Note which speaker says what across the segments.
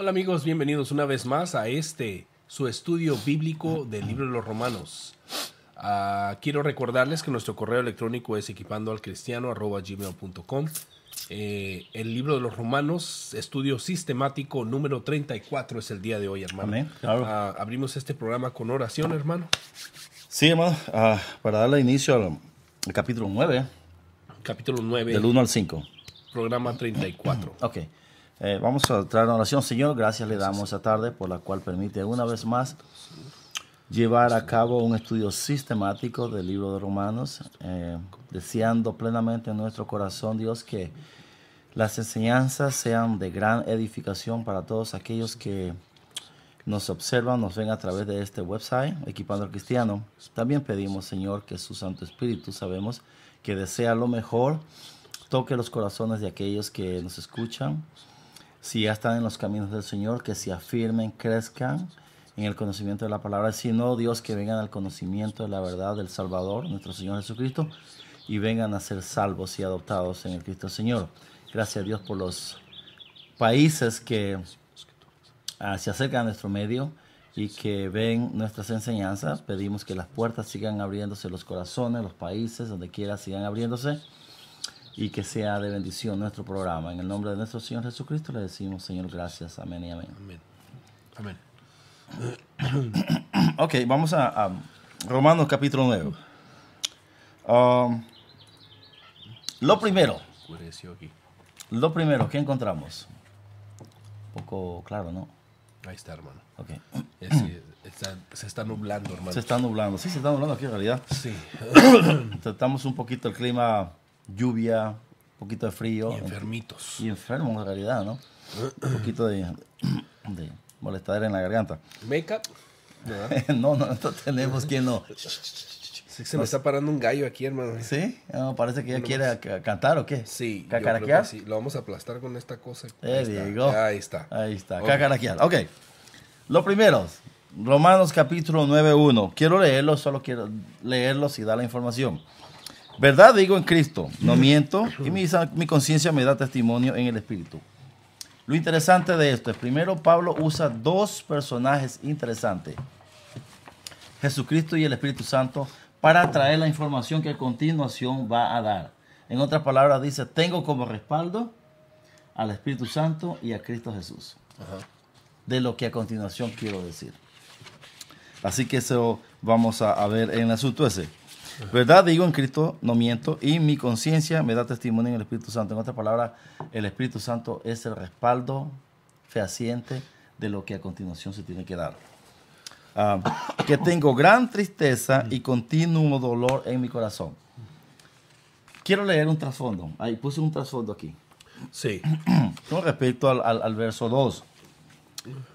Speaker 1: Hola amigos, bienvenidos una vez más a su estudio bíblico del libro de los Romanos. Quiero recordarles que nuestro correo electrónico es equipandoalcristiano@gmail.com. El libro de los Romanos, estudio sistemático número 34 es el día de hoy, hermano.
Speaker 2: Amén, claro.
Speaker 1: Abrimos este programa con oración, hermano.
Speaker 2: Sí, hermano, para darle inicio al capítulo 9,
Speaker 1: Capítulo 9,
Speaker 2: del 1 al 5.
Speaker 1: programa 34.
Speaker 2: Ok, vamos a traer una oración. Señor, gracias le damos esta tarde por la cual permite una vez más llevar a cabo un estudio sistemático del libro de Romanos, deseando plenamente en nuestro corazón, Dios, que las enseñanzas sean de gran edificación para todos aquellos que nos observan, nos ven a través de este website, Equipando al Cristiano. También pedimos, Señor, que su Santo Espíritu, sabemos que desea lo mejor, toque los corazones de aquellos que nos escuchan. Si ya están en los caminos del Señor, que se afirmen, crezcan en el conocimiento de la palabra. Si no, Dios, que vengan al conocimiento de la verdad del Salvador, nuestro Señor Jesucristo, y vengan a ser salvos y adoptados en el Cristo Señor. Gracias a Dios por los países que se acercan a nuestro medio y que ven nuestras enseñanzas. Pedimos que las puertas sigan abriéndose, los corazones, los países, donde quiera sigan abriéndose, y que sea de bendición nuestro programa. En el nombre de nuestro Señor Jesucristo le decimos, Señor, gracias. Amén y amén.
Speaker 1: Amén. Amén.
Speaker 2: Ok, vamos a Romanos capítulo 9. Lo primero, ¿qué encontramos? Un poco claro, ¿no?
Speaker 1: Ahí está, hermano.
Speaker 2: Ok.
Speaker 1: Se está nublando, hermano.
Speaker 2: Se está nublando. Sí, se está nublando aquí en realidad.
Speaker 1: Sí.
Speaker 2: Tratamos un poquito el clima, lluvia, un poquito de frío.
Speaker 1: Y enfermitos.
Speaker 2: Y enfermos en realidad, ¿no? Un poquito de molestadera en la garganta.
Speaker 1: Make-up.
Speaker 2: No tenemos quien no.
Speaker 1: Se me está parando un gallo aquí, hermano.
Speaker 2: ¿Sí? Parece que ella quiere cantar, ¿o qué?
Speaker 1: Sí.
Speaker 2: ¿Cacaraquear?
Speaker 1: Sí. Lo vamos a aplastar con esta cosa.
Speaker 2: Digo.
Speaker 1: Ahí está.
Speaker 2: Ahí está.
Speaker 1: Okay.
Speaker 2: Cacaraquear. Ok. Lo primero, Romanos capítulo 9:1. Quiero leerlo, solo quiero leerlos y dar la información. Verdad digo en Cristo, no miento, y mi conciencia me da testimonio en el Espíritu. Lo interesante de esto es, primero, Pablo usa dos personajes interesantes, Jesucristo y el Espíritu Santo, para traer la información que a continuación va a dar. En otras palabras, dice, tengo como respaldo al Espíritu Santo y a Cristo Jesús.
Speaker 1: Ajá.
Speaker 2: De lo que a continuación quiero decir. Así que eso vamos a ver en el asunto ese. Verdad digo en Cristo, no miento, y mi conciencia me da testimonio en el Espíritu Santo. En otras palabras, el Espíritu Santo es el respaldo fehaciente de lo que a continuación se tiene que dar. Que tengo gran tristeza y continuo dolor en mi corazón. Quiero leer un trasfondo. Ahí puse un trasfondo aquí.
Speaker 1: Sí.
Speaker 2: Con respecto al verso 2,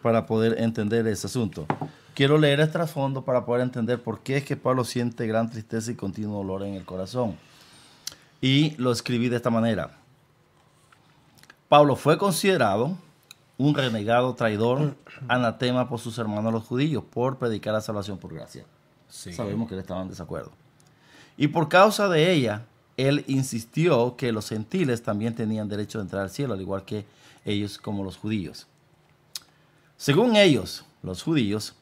Speaker 2: para poder entender ese asunto. Quiero leer el trasfondo para poder entender por qué es que Pablo siente gran tristeza y continuo dolor en el corazón. Y lo escribí de esta manera. Pablo fue considerado un renegado, traidor, anatema por sus hermanos los judíos, por predicar la salvación por gracia.
Speaker 1: Sí.
Speaker 2: Sabemos que él estaba en desacuerdo. Y por causa de ella, él insistió que los gentiles también tenían derecho de entrar al cielo, al igual que ellos como los judíos. Según ellos, los judíos,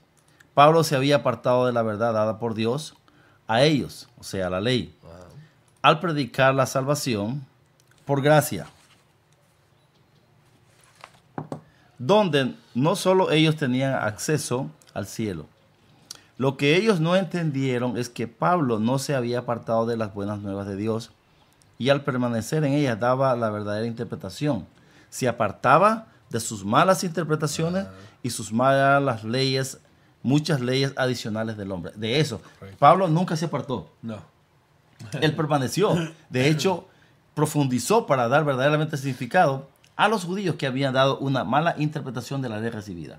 Speaker 2: Pablo se había apartado de la verdad dada por Dios a ellos, o sea, la ley, al predicar la salvación por gracia, donde no solo ellos tenían acceso al cielo. Lo que ellos no entendieron es que Pablo no se había apartado de las buenas nuevas de Dios y al permanecer en ellas daba la verdadera interpretación. Se apartaba de sus malas interpretaciones y sus malas leyes, muchas leyes adicionales del hombre. De eso, Pablo nunca se apartó.
Speaker 1: No.
Speaker 2: Él permaneció. De hecho, profundizó para dar verdaderamente significado a los judíos que habían dado una mala interpretación de la ley recibida.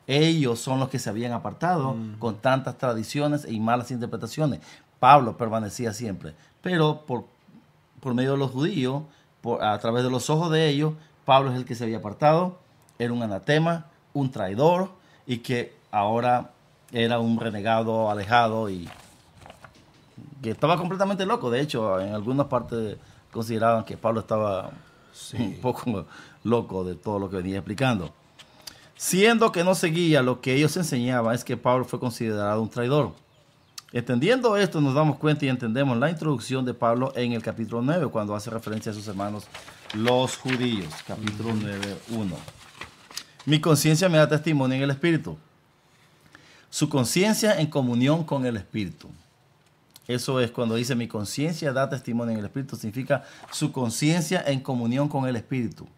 Speaker 2: Ellos son los que se habían apartado con tantas tradiciones y malas interpretaciones. Pablo permanecía siempre. Pero por medio de los judíos, a través de los ojos de ellos, Pablo es el que se había apartado. Era un anatema, un traidor, y que ahora era un renegado, alejado, y que estaba completamente loco. De hecho, en algunas partes consideraban que Pablo estaba un poco loco de todo lo que venía explicando. siendo que no seguía lo que ellos enseñaban, es que Pablo fue considerado un traidor. Entendiendo esto, nos damos cuenta y entendemos la introducción de Pablo en el capítulo 9, cuando hace referencia a sus hermanos, los judíos. Capítulo 9, 1. Mi conciencia me da testimonio en el Espíritu. Su conciencia en comunión con el Espíritu. Eso es cuando dice mi conciencia da testimonio en el Espíritu, significa su conciencia en comunión con el Espíritu.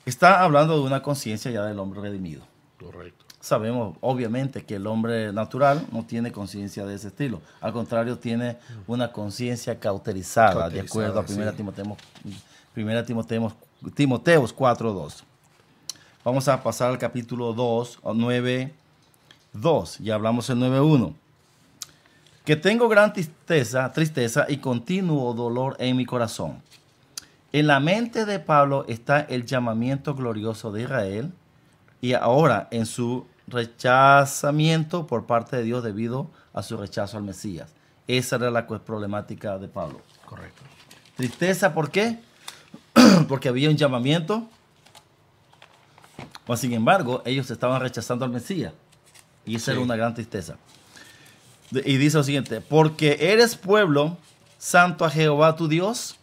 Speaker 2: Está hablando de una conciencia ya del hombre redimido.
Speaker 1: Correcto.
Speaker 2: Sabemos, obviamente, que el hombre natural no tiene conciencia de ese estilo. Al contrario, tiene una conciencia cauterizada, de acuerdo a 1 Timoteos 4:2. Vamos a pasar al capítulo 2, 9:2. Ya hablamos el 9:1. Que tengo gran tristeza y continuo dolor en mi corazón. En la mente de Pablo está el llamamiento glorioso de Israel y ahora en su rechazamiento por parte de Dios debido a su rechazo al Mesías. Esa era la problemática de Pablo.
Speaker 1: Correcto.
Speaker 2: Tristeza, ¿por qué? Porque había un llamamiento. Sin embargo, ellos estaban rechazando al Mesías. Y esa era una gran tristeza. Y dice lo siguiente: porque eres pueblo santo a Jehová tu Dios,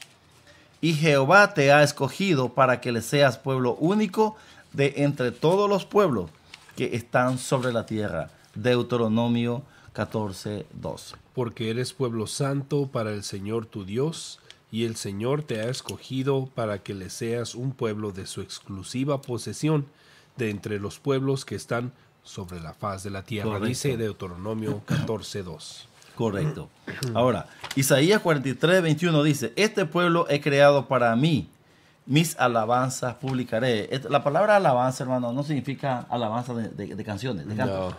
Speaker 2: y Jehová te ha escogido para que le seas pueblo único de entre todos los pueblos que están sobre la tierra. Deuteronomio 14:2.
Speaker 1: Porque eres pueblo santo para el Señor tu Dios, y el Señor te ha escogido para que le seas un pueblo de su exclusiva posesión de entre los pueblos que están sobre la faz de la tierra.
Speaker 2: Correcto.
Speaker 1: Dice Deuteronomio 14:2.
Speaker 2: Correcto. Ahora, Isaías 43:21 dice: este pueblo he creado para mí, mis alabanzas publicaré. La palabra alabanza, hermano, no significa alabanza de canciones, de cantos.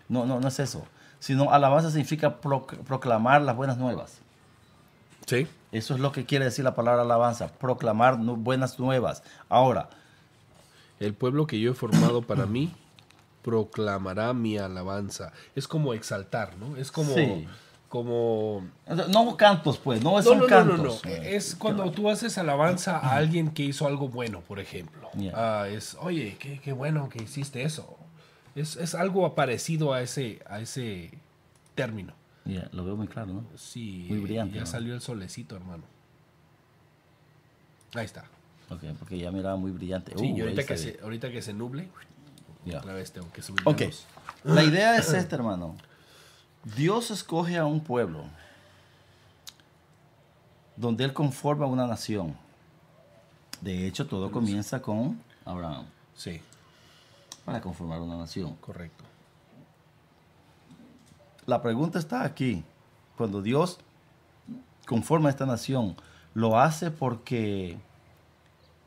Speaker 2: No es eso. Sino alabanza significa proclamar las buenas nuevas.
Speaker 1: Sí.
Speaker 2: Eso es lo que quiere decir la palabra alabanza, proclamar buenas nuevas. Ahora,
Speaker 1: el pueblo que yo he formado para mí proclamará mi alabanza. Es como exaltar, ¿no? Es como...
Speaker 2: Sí.
Speaker 1: como...
Speaker 2: No cantos, pues, no son cantos.
Speaker 1: No. Es cuando tú haces alabanza a alguien que hizo algo bueno, por ejemplo.
Speaker 2: Yeah.
Speaker 1: Oye, qué bueno que hiciste eso. Es algo parecido a ese término.
Speaker 2: Yeah, lo veo muy claro, ¿no?
Speaker 1: Sí,
Speaker 2: muy brillante.
Speaker 1: Ya
Speaker 2: ¿no?
Speaker 1: salió el solecito, hermano. Ahí está.
Speaker 2: Ok, porque ya miraba muy brillante.
Speaker 1: Sí, y ahorita que se nuble,
Speaker 2: yeah.
Speaker 1: otra vez tengo que subir.
Speaker 2: Ok, la idea es esta, hermano. Dios escoge a un pueblo donde Él conforma una nación. De hecho, todo comienza con Abraham.
Speaker 1: Sí.
Speaker 2: Para conformar una nación.
Speaker 1: Correcto.
Speaker 2: La pregunta está aquí. Cuando Dios conforma esta nación, ¿lo hace porque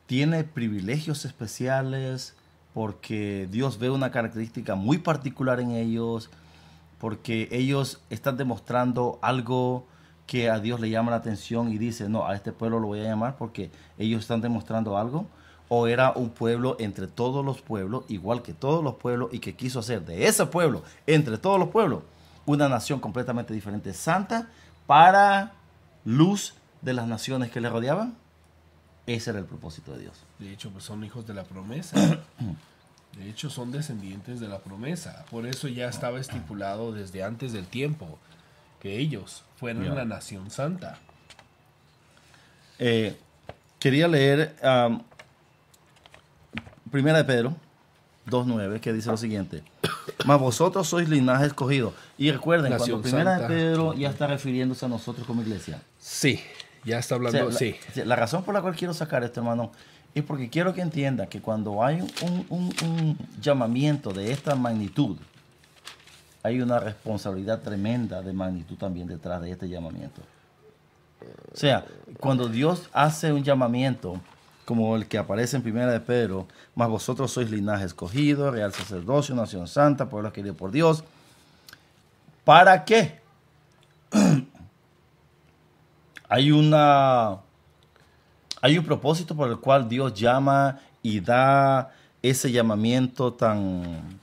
Speaker 2: tiene privilegios especiales? ¿Porque Dios ve una característica muy particular en ellos? ¿Porque ellos están demostrando algo que a Dios le llama la atención y dice, no, a este pueblo lo voy a llamar porque ellos están demostrando algo? ¿O era un pueblo entre todos los pueblos, igual que todos los pueblos, y que quiso hacer de ese pueblo, entre todos los pueblos, una nación completamente diferente, santa, para luz de las naciones que le rodeaban? Ese era el propósito de Dios.
Speaker 1: De hecho, pues son hijos de la promesa. De hecho, son descendientes de la promesa. Por eso ya estaba estipulado desde antes del tiempo que ellos fueran la nación santa.
Speaker 2: Quería leer Primera de Pedro 2:9, que dice lo siguiente: mas vosotros sois linaje escogido. Y recuerden,
Speaker 1: Nación
Speaker 2: cuando Primera
Speaker 1: santa.
Speaker 2: de Pedro ya está refiriéndose a nosotros como iglesia.
Speaker 1: Sí, ya está hablando,
Speaker 2: O sea, la razón por la cual quiero sacar esto, hermano, es porque quiero que entienda que cuando hay un llamamiento de esta magnitud, hay una responsabilidad tremenda de magnitud también detrás de este llamamiento. O sea, cuando Dios hace un llamamiento como el que aparece en Primera de Pedro, mas vosotros sois linaje escogido, real sacerdocio, nación santa, pueblo querido por Dios. ¿Para qué? Hay un propósito por el cual Dios llama y da ese llamamiento tan...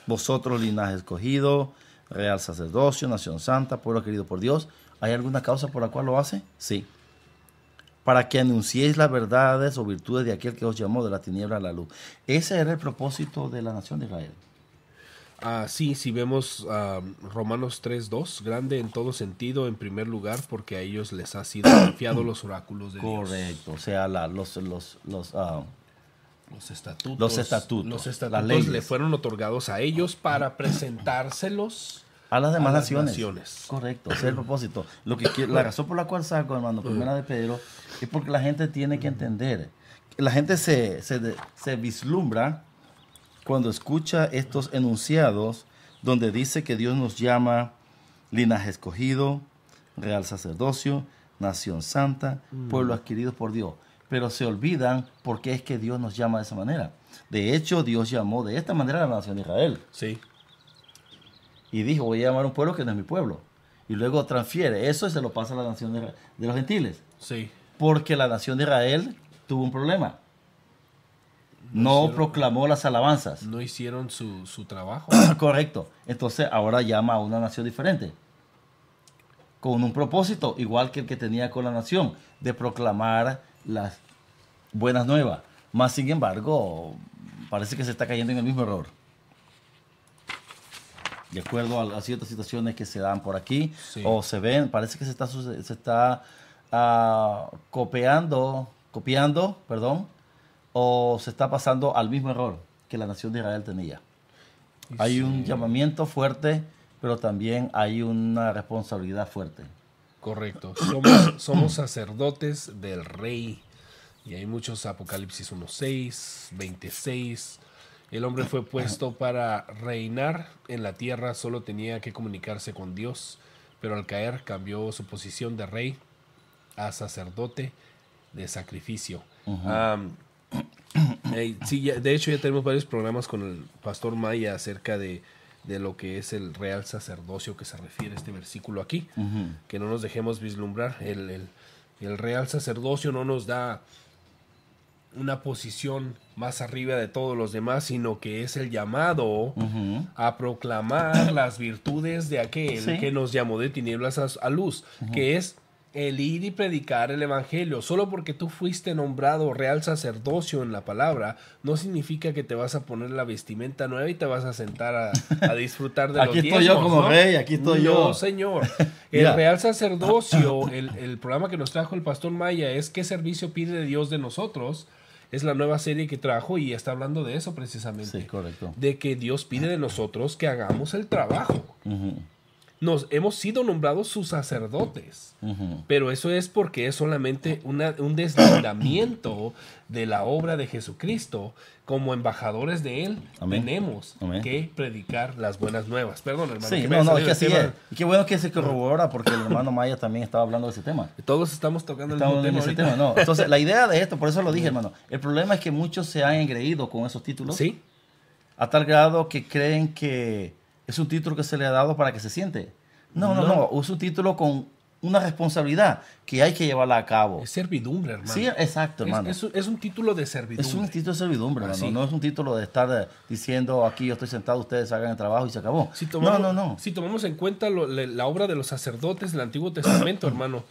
Speaker 2: Vosotros linaje escogido, real sacerdocio, nación santa, pueblo querido por Dios. ¿Hay alguna causa por la cual lo hace? Sí. para que anunciéis las verdades o virtudes de aquel que os llamó de la tiniebla a la luz. Ese era el propósito de la nación de Israel.
Speaker 1: Sí, si vemos Romanos 3:2, grande en todo sentido, en primer lugar, porque a ellos les ha sido confiado los oráculos de Dios.
Speaker 2: Correcto, o sea, los
Speaker 1: Los estatutos
Speaker 2: las leyes,
Speaker 1: le fueron otorgados a ellos para presentárselos
Speaker 2: a las demás
Speaker 1: las
Speaker 2: naciones. Correcto, ese es el propósito. La razón por la cual saco, hermano, primera de Pedro, es porque la gente tiene que entender. La gente se vislumbra cuando escucha estos enunciados donde dice que Dios nos llama linaje escogido, real sacerdocio, nación santa, pueblo adquirido por Dios. Pero se olvidan por qué es que Dios nos llama de esa manera. De hecho, Dios llamó de esta manera a la nación de Israel.
Speaker 1: Sí.
Speaker 2: Y dijo, voy a llamar a un pueblo que no es mi pueblo. Y luego transfiere. Eso se lo pasa a la nación de los gentiles.
Speaker 1: Sí.
Speaker 2: Porque la nación de Israel tuvo un problema. No proclamó las alabanzas.
Speaker 1: No hicieron su trabajo.
Speaker 2: Correcto. Entonces ahora llama a una nación diferente. Con un propósito, igual que el que tenía con la nación, de proclamar las buenas nuevas. Más sin embargo, parece que se está cayendo en el mismo error. De acuerdo a ciertas situaciones que se dan por aquí, sí, o se ven, parece que se está copiando, o se está pasando al mismo error que la nación de Israel tenía. Sí. Hay un llamamiento fuerte, pero también hay una responsabilidad fuerte.
Speaker 1: Correcto. Somos sacerdotes del rey. Y hay muchos Apocalipsis 1:6, 20:6. El hombre fue puesto para reinar en la tierra, solo tenía que comunicarse con Dios, pero al caer cambió su posición de rey a sacerdote de sacrificio. Sí, de hecho ya tenemos varios programas con el pastor Maya acerca de lo que es el real sacerdocio que se refiere a este versículo aquí, que no nos dejemos vislumbrar. El real sacerdocio no nos da una posición más arriba de todos los demás, sino que es el llamado a proclamar las virtudes de aquel que nos llamó de tinieblas a luz, que es el ir y predicar el evangelio. Solo porque tú fuiste nombrado real sacerdocio en la palabra, no significa que te vas a poner la vestimenta nueva y te vas a sentar a disfrutar de los diezmos.
Speaker 2: Aquí estoy yo como rey, aquí estoy yo.
Speaker 1: No, señor. El real sacerdocio, el programa que nos trajo el pastor Maya es ¿qué servicio pide Dios de nosotros? Es la nueva serie que trajo y está hablando de eso precisamente.
Speaker 2: Sí, correcto.
Speaker 1: De que Dios pide de nosotros que hagamos el trabajo. Hemos sido nombrados sus sacerdotes, pero eso es porque es solamente un deslindamiento de la obra de Jesucristo. Como embajadores de Él, tenemos que predicar las buenas nuevas. Perdón, hermano.
Speaker 2: Sí, es que así es. Y qué bueno que se corrobora porque el hermano Maya también estaba hablando de ese tema.
Speaker 1: Todos estamos tocando el mismo tema.
Speaker 2: No. Entonces, la idea de esto, por eso lo dije, hermano, el problema es que muchos se han engreído con esos títulos.
Speaker 1: Sí.
Speaker 2: A tal grado que creen que es un título que se le ha dado para que se siente. No. Es un título con una responsabilidad que hay que llevarla a cabo.
Speaker 1: Es servidumbre, hermano.
Speaker 2: Sí, exacto, hermano.
Speaker 1: Es un título de servidumbre.
Speaker 2: Es un título de servidumbre, hermano. No es un título de estar diciendo aquí yo estoy sentado, ustedes hagan el trabajo y se acabó. No.
Speaker 1: Si tomamos en cuenta la obra de los sacerdotes del Antiguo Testamento, hermano,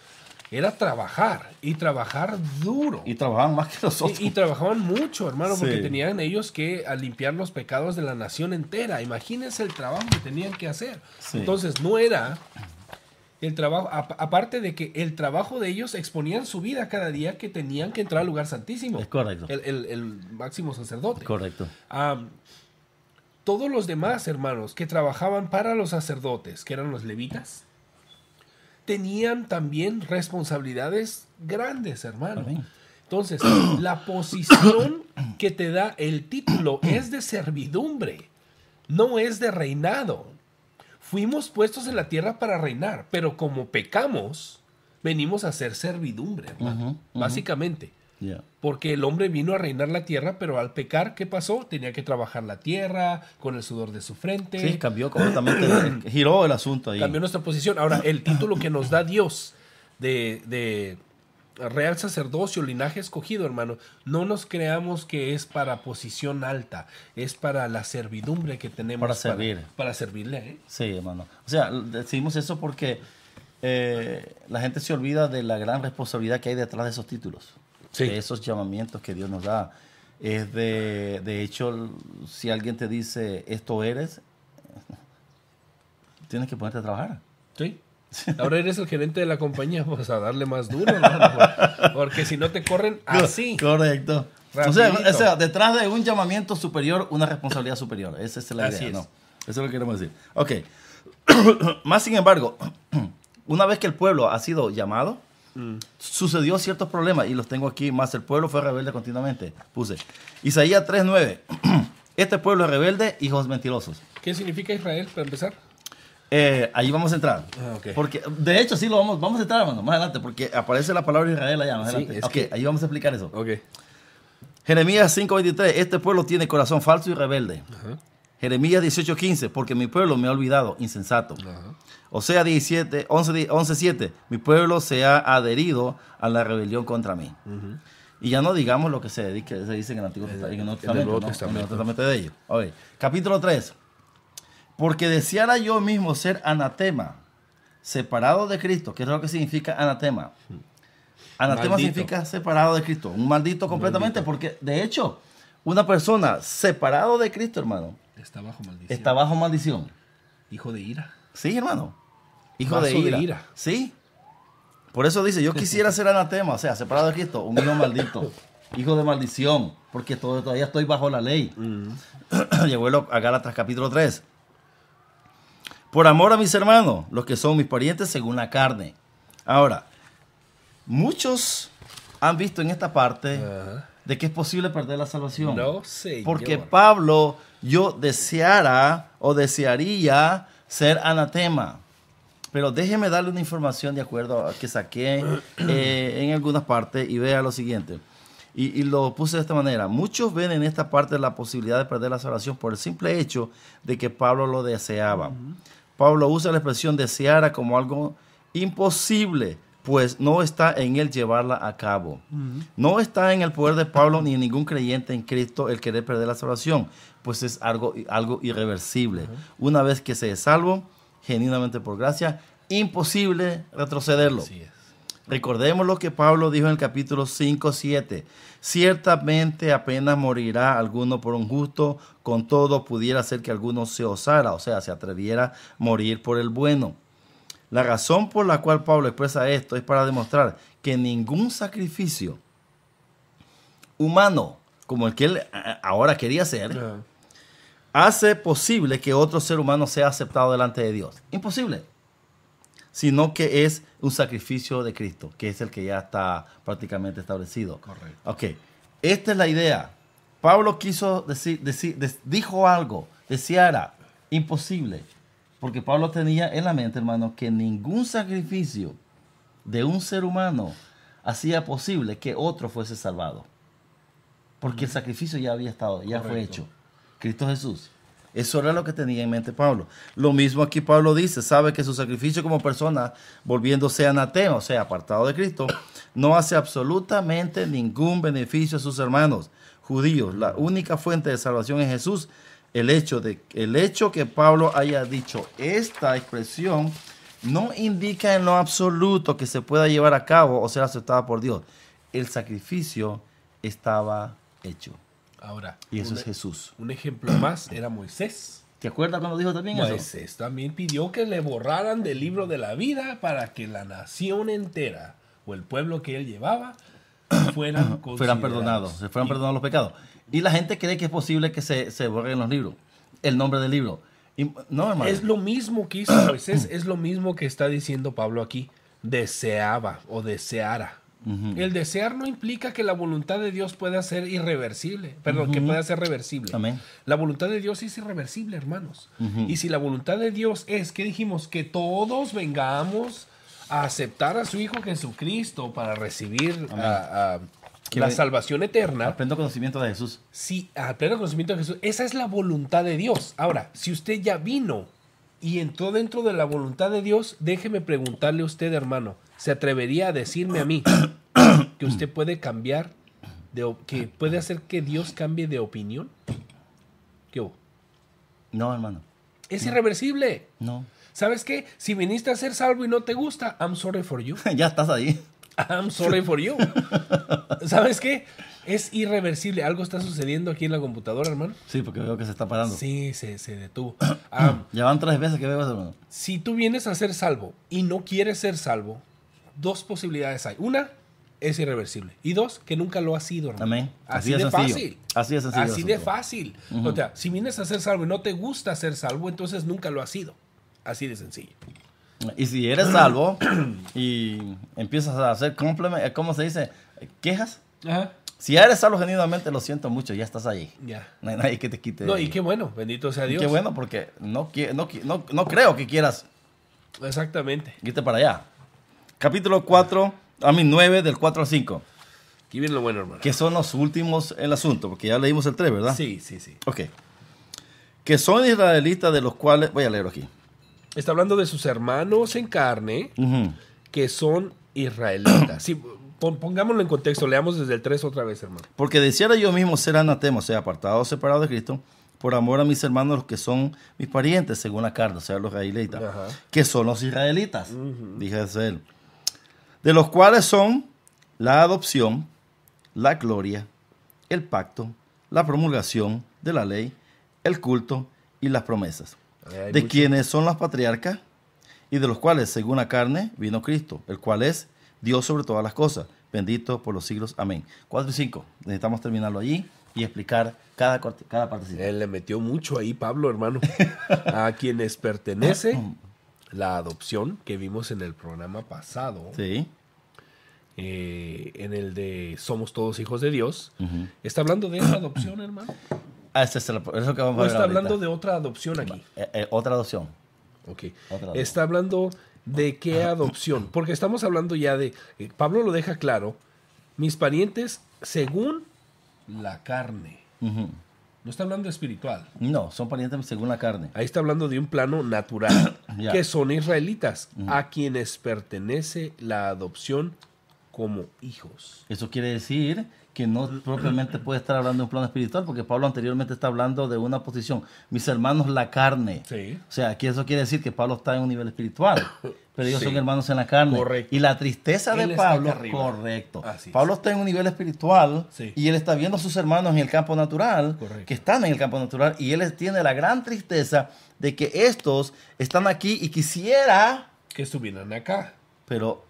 Speaker 1: era trabajar y trabajar duro.
Speaker 2: Y trabajaban más que nosotros.
Speaker 1: Y trabajaban mucho, hermano, porque tenían ellos que limpiar los pecados de la nación entera. Imagínense el trabajo que tenían que hacer. Sí. Entonces, no era el trabajo, aparte de que el trabajo de ellos exponían su vida cada día que tenían que entrar al lugar santísimo.
Speaker 2: Es correcto.
Speaker 1: El máximo sacerdote.
Speaker 2: Correcto.
Speaker 1: Todos los demás hermanos que trabajaban para los sacerdotes, que eran los levitas, tenían también responsabilidades grandes, hermano. Amén. Entonces, la posición que te da el título es de servidumbre, no es de reinado. Fuimos puestos en la tierra para reinar, pero como pecamos, venimos a ser servidumbre, hermano, básicamente. Porque el hombre vino a reinar la tierra, pero al pecar, ¿qué pasó? Tenía que trabajar la tierra con el sudor de su frente.
Speaker 2: Sí, cambió completamente, giró el asunto ahí.
Speaker 1: Cambió nuestra posición. Ahora, el título que nos da Dios de real sacerdocio, linaje escogido, hermano, no nos creamos que es para posición alta, es para la servidumbre que tenemos.
Speaker 2: Para servir.
Speaker 1: Para servirle, ¿eh?
Speaker 2: Sí, hermano. O sea, decimos eso porque la gente se olvida de la gran responsabilidad que hay detrás de esos títulos,
Speaker 1: Sí.
Speaker 2: de esos llamamientos que Dios nos da. Es de hecho, si alguien te dice esto eres, tienes que ponerte a trabajar.
Speaker 1: Sí. Ahora eres el gerente de la compañía, pues a darle más duro, hermano, porque si no te corren así.
Speaker 2: Correcto. O sea, detrás de un llamamiento superior, una responsabilidad superior. Esa es la
Speaker 1: Así
Speaker 2: idea,
Speaker 1: es.
Speaker 2: ¿no? Eso es lo que queremos decir. Ok. Más sin embargo, una vez que el pueblo ha sido llamado, sucedió ciertos problemas, y los tengo aquí, más el pueblo fue rebelde continuamente. Puse Isaías 3:9. Este pueblo es rebelde, hijos mentirosos.
Speaker 1: ¿Qué significa Israel, para empezar?
Speaker 2: Ahí vamos a entrar.
Speaker 1: Ok.
Speaker 2: Porque, de hecho, sí lo vamos a entrar, hermano, más adelante, porque aparece la palabra Israel allá más
Speaker 1: Sí,
Speaker 2: adelante.
Speaker 1: es
Speaker 2: Ok,
Speaker 1: que-
Speaker 2: ahí vamos a explicar eso.
Speaker 1: Ok.
Speaker 2: Jeremías 5:23. Este pueblo tiene corazón falso y rebelde.
Speaker 1: Ajá.
Speaker 2: Jeremías 18:15. Porque mi pueblo me ha olvidado, insensato.
Speaker 1: Ajá.
Speaker 2: Osea 11:7. Mi pueblo se ha adherido a la rebelión contra mí. Y ya no digamos lo que se dice en el Antiguo Testamento, en el Nuevo Testamento,
Speaker 1: Nuevo
Speaker 2: ¿no?
Speaker 1: Testamento.
Speaker 2: En el Nuevo Testamento de ellos. Ok. Capítulo 3. Porque deseara yo mismo ser anatema, separado de Cristo. ¿Qué es lo que significa anatema? Anatema
Speaker 1: Maldito.
Speaker 2: significa separado de Cristo. Un maldito completamente, porque de hecho, una persona separado de Cristo, hermano,
Speaker 1: Está bajo maldición.
Speaker 2: está bajo maldición.
Speaker 1: Hijo de ira.
Speaker 2: Sí, hermano. Hijo
Speaker 1: Vaso
Speaker 2: de
Speaker 1: de
Speaker 2: ira.
Speaker 1: ira.
Speaker 2: Sí. Por eso dice, yo quisiera ser anatema, o sea, separado de Cristo, un hijo maldito, hijo de maldición, porque todavía estoy bajo la ley. Llegó a Gálatas capítulo 3. Por amor a mis hermanos, los que son mis parientes según la carne. Ahora, muchos han visto en esta parte
Speaker 1: Ajá.
Speaker 2: de que es posible perder la salvación.
Speaker 1: No, señor.
Speaker 2: Porque Pablo, yo desearía ser anatema. Pero déjeme darle una información de acuerdo a que saqué en algunas partes, y vea lo siguiente. Y lo puse de esta manera. Muchos ven en esta parte la posibilidad de perder la salvación por el simple hecho de que Pablo lo deseaba. Pablo usa la expresión deseara como algo imposible, pues no está en él llevarla a cabo. No está en el poder de Pablo ni en ningún creyente en Cristo el querer perder la salvación, pues es algo irreversible. Una vez que se es salvo, genuinamente por gracia, imposible retrocederlo.
Speaker 1: Así es.
Speaker 2: Recordemos lo que Pablo dijo en el capítulo 5:7. Ciertamente apenas morirá alguno por un justo, con todo pudiera ser que alguno se osara, o sea, se atreviera a morir por el bueno. La razón por la cual Pablo expresa esto es para demostrar que ningún sacrificio humano, como el que él ahora quería hacer,
Speaker 1: Ajá.
Speaker 2: hace posible que otro ser humano sea aceptado delante de Dios. Imposible. Sino que es un sacrificio de Cristo, que es el que ya está prácticamente establecido.
Speaker 1: Correcto.
Speaker 2: Ok, esta es la idea. Pablo quiso dijo algo, deseara, imposible. Porque Pablo tenía en la mente, hermano, que ningún sacrificio de un ser humano hacía posible que otro fuese salvado. Porque el sacrificio ya había estado, ya fue
Speaker 1: Correcto.
Speaker 2: hecho. Cristo Jesús. Eso era lo que tenía en mente Pablo. Lo mismo aquí Pablo dice, sabe que su sacrificio como persona, volviéndose anatema, o sea, apartado de Cristo, no hace absolutamente ningún beneficio a sus hermanos judíos. La única fuente de salvación es Jesús. El hecho que Pablo haya dicho esta expresión no indica en lo absoluto que se pueda llevar a cabo o ser aceptada por Dios. El sacrificio estaba hecho.
Speaker 1: Ahora,
Speaker 2: Y eso es Jesús.
Speaker 1: un ejemplo más era Moisés.
Speaker 2: ¿Te acuerdas cuando dijo también eso?
Speaker 1: Moisés también pidió que le borraran del libro de la vida para que la nación entera o el pueblo que él llevaba fueran
Speaker 2: perdonados, se fueran
Speaker 1: Y-
Speaker 2: perdonados los pecados. Y la gente cree que es posible que se borren los libros, el nombre del libro. Y, no, hermano.
Speaker 1: Es lo mismo que hizo Moisés, es lo mismo que está diciendo Pablo aquí. Deseaba o deseara. El desear no implica que la voluntad de Dios pueda ser irreversible. Perdón, que pueda ser reversible.
Speaker 2: Amén.
Speaker 1: La voluntad de Dios es irreversible, hermanos. Y si la voluntad de Dios es, ¿qué dijimos? Que todos vengamos a aceptar a su Hijo Jesucristo para recibir
Speaker 2: Que
Speaker 1: la
Speaker 2: ve-
Speaker 1: salvación eterna.
Speaker 2: Aprendo conocimiento de Jesús.
Speaker 1: Sí, al pleno conocimiento de Jesús. Esa es la voluntad de Dios. Ahora, si usted ya vino y entró dentro de la voluntad de Dios, déjeme preguntarle a usted, hermano, ¿se atrevería a decirme a mí que usted puede cambiar, que puede hacer que Dios cambie de opinión? ¿Qué hubo?
Speaker 2: No, hermano.
Speaker 1: Es irreversible.
Speaker 2: No.
Speaker 1: ¿Sabes qué? Si viniste a ser salvo y no te gusta, I'm sorry for you.
Speaker 2: Ya estás ahí.
Speaker 1: I'm sorry for you. ¿Sabes qué? Es irreversible. Algo está sucediendo aquí en la computadora, hermano.
Speaker 2: Sí, porque veo que se está parando.
Speaker 1: Sí, se detuvo.
Speaker 2: Ya van 3 veces que veo eso, hermano.
Speaker 1: Si tú vienes a ser salvo y no quieres ser salvo, 2 posibilidades hay. Una, es irreversible. Y 2, que nunca lo has sido, hermano.
Speaker 2: Amén.
Speaker 1: Así de fácil.
Speaker 2: Así de sencillo.
Speaker 1: Así de fácil. O sea, si vienes a ser salvo y no te gusta ser salvo, entonces nunca lo has sido. Así de sencillo.
Speaker 2: Y si eres salvo y empiezas a hacer ¿cómo se dice? ¿Quejas?
Speaker 1: Ajá.
Speaker 2: Si ya eres salvo genuinamente, lo siento mucho, ya estás ahí.
Speaker 1: Ya.
Speaker 2: No hay nadie que te quite.
Speaker 1: No, y qué bueno, bendito sea Dios.
Speaker 2: Qué bueno, porque no creo que quieras
Speaker 1: Exactamente.
Speaker 2: irte para allá. Capítulo 9, del 4 al 5.
Speaker 1: Aquí viene lo bueno, hermano.
Speaker 2: Que son los últimos el asunto, porque ya leímos el 3, ¿verdad?
Speaker 1: Sí.
Speaker 2: Ok. Que son israelitas de los cuales... Voy a leerlo aquí.
Speaker 1: Está hablando de sus hermanos en carne,
Speaker 2: Ujú.
Speaker 1: que son israelitas. Sí, pongámoslo en contexto, leamos desde el 3 otra vez, hermano.
Speaker 2: Porque deseara yo mismo ser anatema, o sea, apartado o separado de Cristo, por amor a mis hermanos, los que son mis parientes, según la carne, o sea, los israelitas,
Speaker 1: Ajá.
Speaker 2: que son los israelitas, dije él, de los cuales son la adopción, la gloria, el pacto, la promulgación de la ley, el culto y las promesas,
Speaker 1: Hay
Speaker 2: de
Speaker 1: mucho.
Speaker 2: quienes son las patriarcas y de los cuales, según la carne, vino Cristo, el cual es Dios sobre todas las cosas, bendito por los siglos. Amén. 4 y 5. Necesitamos terminarlo allí y explicar cada partecita.
Speaker 1: Él le metió mucho ahí, Pablo, hermano. A quienes pertenece la adopción que vimos en el programa pasado,
Speaker 2: Sí.
Speaker 1: en el de Somos todos hijos de Dios.
Speaker 2: Ujú.
Speaker 1: ¿Está hablando de esa adopción, hermano?
Speaker 2: Ese es eso que vamos a
Speaker 1: ¿O
Speaker 2: ver
Speaker 1: está
Speaker 2: ahorita.
Speaker 1: hablando de otra adopción aquí?
Speaker 2: Otra adopción.
Speaker 1: Ok.
Speaker 2: Otra adopción.
Speaker 1: Está hablando de qué adopción. Porque estamos hablando ya de... Pablo lo deja claro. Mis parientes según la carne.
Speaker 2: Ujú.
Speaker 1: No está hablando espiritual.
Speaker 2: No, son parientes según la carne.
Speaker 1: Ahí está hablando de un plano natural.
Speaker 2: Ya.
Speaker 1: Que son israelitas. A quienes pertenece la adopción como hijos.
Speaker 2: Eso quiere decir que no propiamente puede estar hablando de un plano espiritual, porque Pablo anteriormente está hablando de una posición. Mis hermanos, la carne.
Speaker 1: Sí.
Speaker 2: O sea, aquí eso quiere decir que Pablo está en un nivel espiritual, pero ellos
Speaker 1: Sí.
Speaker 2: son hermanos en la carne.
Speaker 1: Correcto.
Speaker 2: Y la tristeza
Speaker 1: Él
Speaker 2: de
Speaker 1: está
Speaker 2: Pablo,
Speaker 1: acá arriba.
Speaker 2: correcto.
Speaker 1: Así es.
Speaker 2: Pablo está en un nivel espiritual
Speaker 1: Sí.
Speaker 2: y él está viendo a sus hermanos en el campo natural,
Speaker 1: Correcto.
Speaker 2: que están en el campo natural, y él tiene la gran tristeza de que estos están aquí y quisiera,
Speaker 1: Que estuvieran acá.
Speaker 2: pero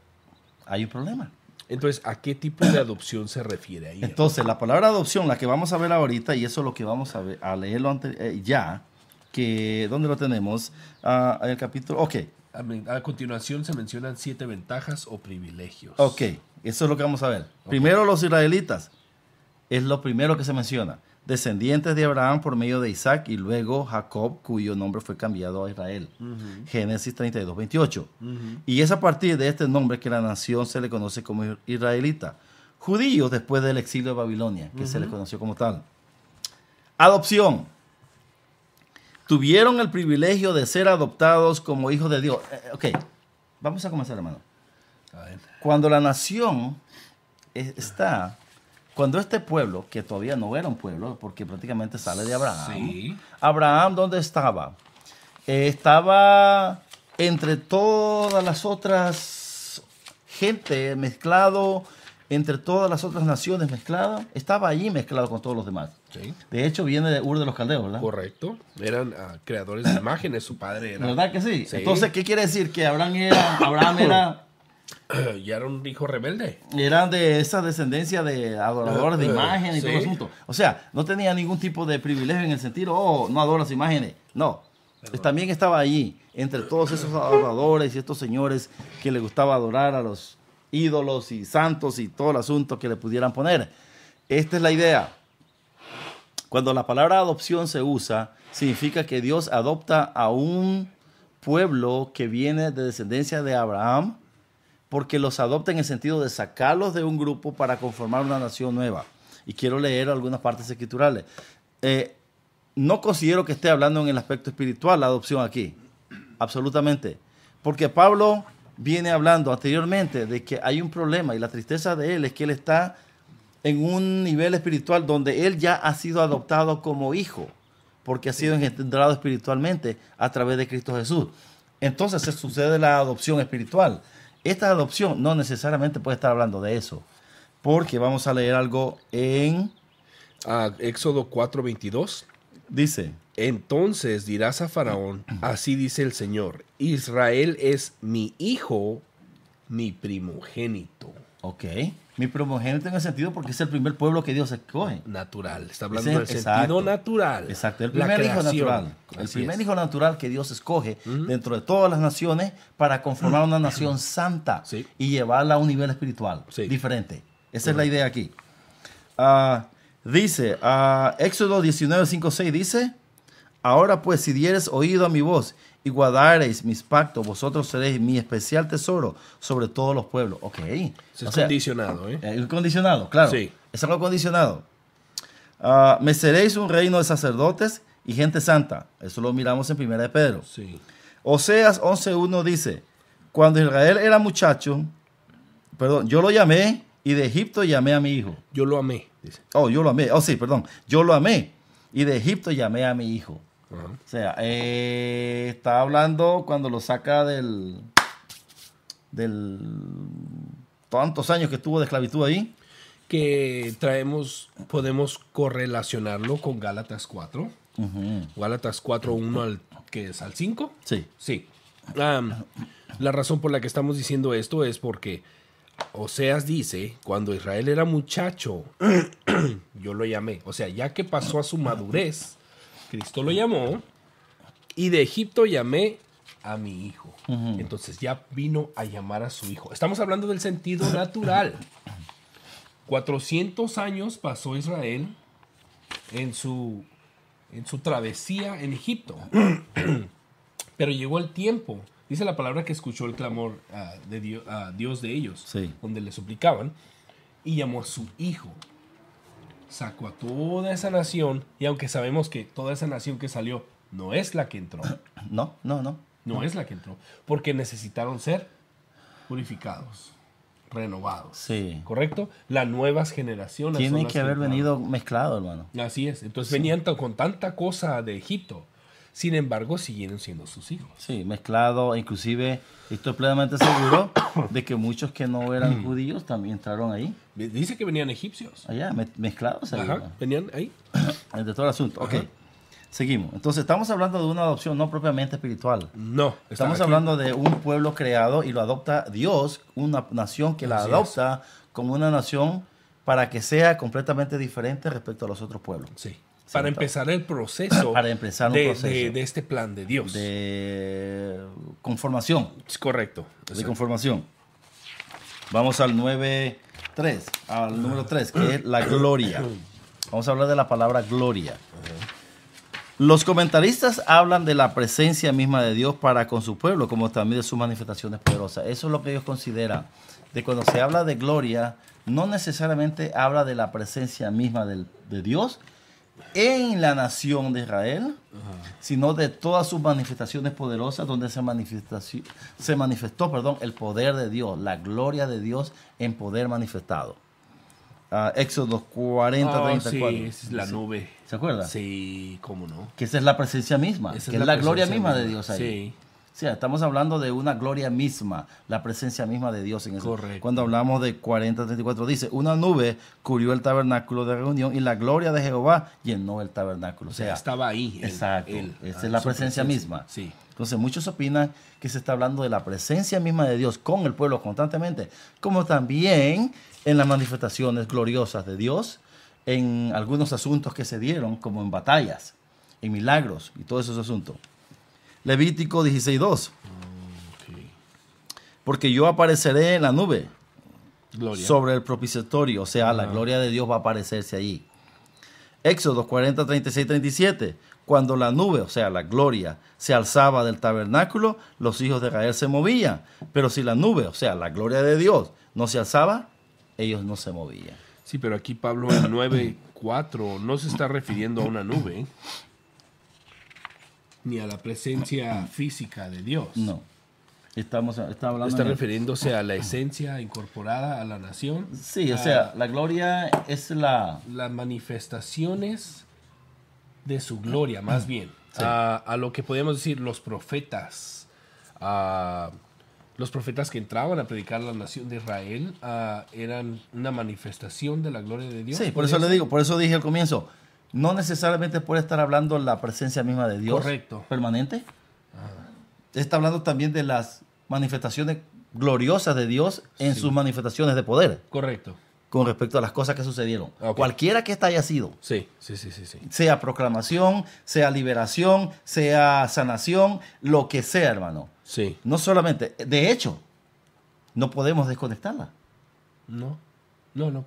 Speaker 2: hay un problema.
Speaker 1: Entonces, ¿a qué tipo de adopción se refiere ahí?
Speaker 2: Entonces, la palabra adopción, la que vamos a ver ahorita, y eso es lo que vamos a, a leerlo ya, que, ¿dónde lo tenemos? En el capítulo, ok,
Speaker 1: A continuación se mencionan 7 ventajas o privilegios.
Speaker 2: ok, eso es lo que vamos a ver. Primero los israelitas, es lo primero que se menciona. Descendientes de Abraham por medio de Isaac y luego Jacob, cuyo nombre fue cambiado a Israel. Génesis 32, 28. Y es a partir de este nombre que la nación se le conoce como israelita. Judíos después del exilio de Babilonia, que se le conoció como tal. Adopción. Tuvieron el privilegio de ser adoptados como hijos de Dios. Ok, vamos a comenzar, hermano.
Speaker 1: A ver.
Speaker 2: Cuando la nación cuando este pueblo, que todavía no era un pueblo, porque prácticamente sale de Abraham.
Speaker 1: Sí.
Speaker 2: Abraham, ¿dónde estaba? Estaba entre todas las otras gente mezclado, entre todas las otras naciones mezclado. Estaba allí mezclado con todos los demás.
Speaker 1: Sí.
Speaker 2: De hecho, viene de Ur de los Caldeos, ¿verdad?
Speaker 1: Correcto. Eran creadores de imágenes. Su padre era...
Speaker 2: ¿Verdad que sí?
Speaker 1: Sí.
Speaker 2: Entonces, ¿qué quiere decir? Que Abraham era
Speaker 1: Ya era un hijo rebelde.
Speaker 2: eran de esa descendencia de adoradores de imágenes y
Speaker 1: sí.
Speaker 2: todo el asunto. O sea, no tenía ningún tipo de privilegio en el sentido, no adoras imágenes. No. También estaba allí, entre todos esos adoradores y estos señores que le gustaba adorar a los ídolos y santos y todo el asunto que le pudieran poner. Esta es la idea. Cuando la palabra adopción se usa, significa que Dios adopta a un pueblo que viene de descendencia de Abraham, porque los adopta en el sentido de sacarlos de un grupo para conformar una nación nueva. Y quiero leer algunas partes escriturales. No considero que esté hablando en el aspecto espiritual la adopción aquí, absolutamente. Porque Pablo viene hablando anteriormente de que hay un problema y la tristeza de él es que él está en un nivel espiritual donde él ya ha sido adoptado como hijo, porque ha sido engendrado espiritualmente a través de Cristo Jesús. entonces se sucede la adopción espiritual. Esta adopción no necesariamente puede estar hablando de eso, porque vamos a leer algo en...
Speaker 1: Éxodo 4:22.
Speaker 2: Dice,
Speaker 1: entonces dirás a Faraón, así dice el Señor, Israel es mi hijo, mi primogénito.
Speaker 2: ok, mi primogénito en el sentido porque es el primer pueblo que Dios escoge.
Speaker 1: Natural, está hablando
Speaker 2: Ese-
Speaker 1: del
Speaker 2: exacto.
Speaker 1: sentido natural.
Speaker 2: Exacto, el
Speaker 1: La
Speaker 2: primer hijo
Speaker 1: creación.
Speaker 2: natural. El
Speaker 1: Así
Speaker 2: primer
Speaker 1: es.
Speaker 2: hijo natural que Dios escoge dentro de todas las naciones para conformar una nación santa
Speaker 1: Sí.
Speaker 2: y llevarla a un nivel espiritual
Speaker 1: Sí.
Speaker 2: diferente. Esa es la idea aquí. Dice, Éxodo 19:5-6 dice, ahora pues si dieres oído a mi voz y guardareis mis pactos, vosotros seréis mi especial tesoro sobre todos los pueblos. Ok.
Speaker 1: Es condicionado, ¿eh?
Speaker 2: Condicionado, claro.
Speaker 1: Sí.
Speaker 2: Es algo condicionado. Me seréis un reino de sacerdotes y gente santa. Eso lo miramos en 1 de Pedro.
Speaker 1: Sí.
Speaker 2: Oseas 11:1 dice, cuando Israel era muchacho, perdón, yo lo llamé y de Egipto llamé a mi hijo.
Speaker 1: Yo lo amé, dice.
Speaker 2: Yo lo amé. Sí, perdón. Yo lo amé y de Egipto llamé a mi hijo.
Speaker 1: Ajá.
Speaker 2: O sea, está hablando cuando lo saca del tantos años que estuvo de esclavitud ahí.
Speaker 1: Que podemos correlacionarlo con Gálatas 4. Gálatas 4:1 al 5.
Speaker 2: Sí.
Speaker 1: Sí. La razón por la que estamos diciendo esto es porque Oseas dice, cuando Israel era muchacho, yo lo llamé. O sea, ya que pasó a su madurez, Cristo lo llamó y de Egipto llamé a mi hijo. Entonces ya vino a llamar a su hijo. Estamos hablando del sentido natural. 400 años pasó Israel en su travesía en Egipto. Pero llegó el tiempo, dice la palabra que escuchó el clamor de Dios de ellos,
Speaker 2: Sí.
Speaker 1: donde le suplicaban, y llamó a su hijo. Sacó a toda esa nación, y aunque sabemos que toda esa nación que salió no es la que entró, no es la que entró, porque necesitaron ser purificados, renovados.
Speaker 2: Sí.
Speaker 1: ¿Correcto? Las nuevas generaciones. son
Speaker 2: Tienen
Speaker 1: las
Speaker 2: que haber
Speaker 1: entraron.
Speaker 2: venido mezclado, hermano.
Speaker 1: Así es. Entonces venían con tanta cosa de Egipto. Sin embargo, siguieron siendo sus hijos.
Speaker 2: Sí, mezclado. Inclusive, estoy plenamente seguro de que muchos que no eran judíos también entraron ahí.
Speaker 1: Dice que venían egipcios.
Speaker 2: Allá, mezclados ahí.
Speaker 1: Ajá,
Speaker 2: hermano.
Speaker 1: venían ahí.
Speaker 2: De todo el asunto. Ok.
Speaker 1: Ajá.
Speaker 2: Seguimos. Entonces, estamos hablando de una adopción no propiamente espiritual.
Speaker 1: No.
Speaker 2: Estamos
Speaker 1: aquí.
Speaker 2: hablando de un pueblo creado y lo adopta Dios, una nación que la
Speaker 1: Así
Speaker 2: adopta como una nación para que sea completamente diferente respecto a los otros pueblos.
Speaker 1: Sí. Para empezar el proceso.
Speaker 2: Para empezar un proceso.
Speaker 1: De este plan de Dios.
Speaker 2: De conformación.
Speaker 1: Es correcto.
Speaker 2: De conformación. Vamos al 9.3, al número 3, que es la gloria. Vamos a hablar de la palabra gloria. Los comentaristas hablan de la presencia misma de Dios para con su pueblo, como también de sus manifestaciones poderosas. Eso es lo que ellos consideran. De cuando se habla de gloria, no necesariamente habla de la presencia misma de Dios en la nación de Israel, sino de todas sus manifestaciones poderosas, donde se manifestó el poder de Dios, la gloria de Dios en poder manifestado. Éxodo 40:34.
Speaker 1: Sí, esa es la nube.
Speaker 2: ¿Se acuerda?
Speaker 1: Sí, cómo no.
Speaker 2: Que esa es la presencia misma,
Speaker 1: Esa
Speaker 2: que es la gloria
Speaker 1: presencia
Speaker 2: misma de Dios ahí.
Speaker 1: Sí.
Speaker 2: O sea, estamos hablando de una gloria misma, la presencia misma de Dios en eso.
Speaker 1: Correcto.
Speaker 2: Cuando hablamos de 40:34 dice, una nube cubrió el tabernáculo de reunión y la gloria de Jehová llenó el tabernáculo.
Speaker 1: O sea, estaba ahí.
Speaker 2: Exacto. Esa es la
Speaker 1: su
Speaker 2: presencia misma.
Speaker 1: Sí.
Speaker 2: Entonces muchos opinan que se está hablando de la presencia misma de Dios con el pueblo constantemente, como también en las manifestaciones gloriosas de Dios, en algunos asuntos que se dieron, como en batallas, en milagros y todos esos asuntos. Levítico 16:2.
Speaker 1: Okay.
Speaker 2: Porque yo apareceré en la nube
Speaker 1: Gloria.
Speaker 2: sobre el propiciatorio, o sea, la gloria de Dios va a aparecerse allí. Éxodo 40:36-37. Cuando la nube, o sea, la gloria, se alzaba del tabernáculo, los hijos de Israel se movían. Pero si la nube, o sea, la gloria de Dios, no se alzaba, ellos no se movían.
Speaker 1: Sí, pero aquí Pablo en 9:4 no se está refiriendo a una nube, ni a la presencia física de Dios.
Speaker 2: No. Está hablando
Speaker 1: Está
Speaker 2: en-
Speaker 1: refiriéndose a la esencia incorporada a la nación.
Speaker 2: Sí, o sea, la gloria es la...
Speaker 1: Las manifestaciones de su gloria, más bien.
Speaker 2: Sí.
Speaker 1: A lo que podemos decir los profetas, Los profetas que entraban a predicar a la nación de Israel eran una manifestación de la gloria de Dios.
Speaker 2: Sí, por eso le digo, por eso dije al comienzo, no necesariamente puede estar hablando la presencia misma de Dios.
Speaker 1: Correcto.
Speaker 2: Permanente. Está hablando también de las manifestaciones gloriosas de Dios en sus manifestaciones de poder.
Speaker 1: Correcto.
Speaker 2: Con respecto a las cosas que sucedieron.
Speaker 1: Okay.
Speaker 2: Cualquiera que esta haya sido.
Speaker 1: Sí.
Speaker 2: Sea proclamación, sea liberación, sea sanación, lo que sea, hermano.
Speaker 1: Sí.
Speaker 2: No solamente, de hecho, no podemos desconectarla.
Speaker 1: No,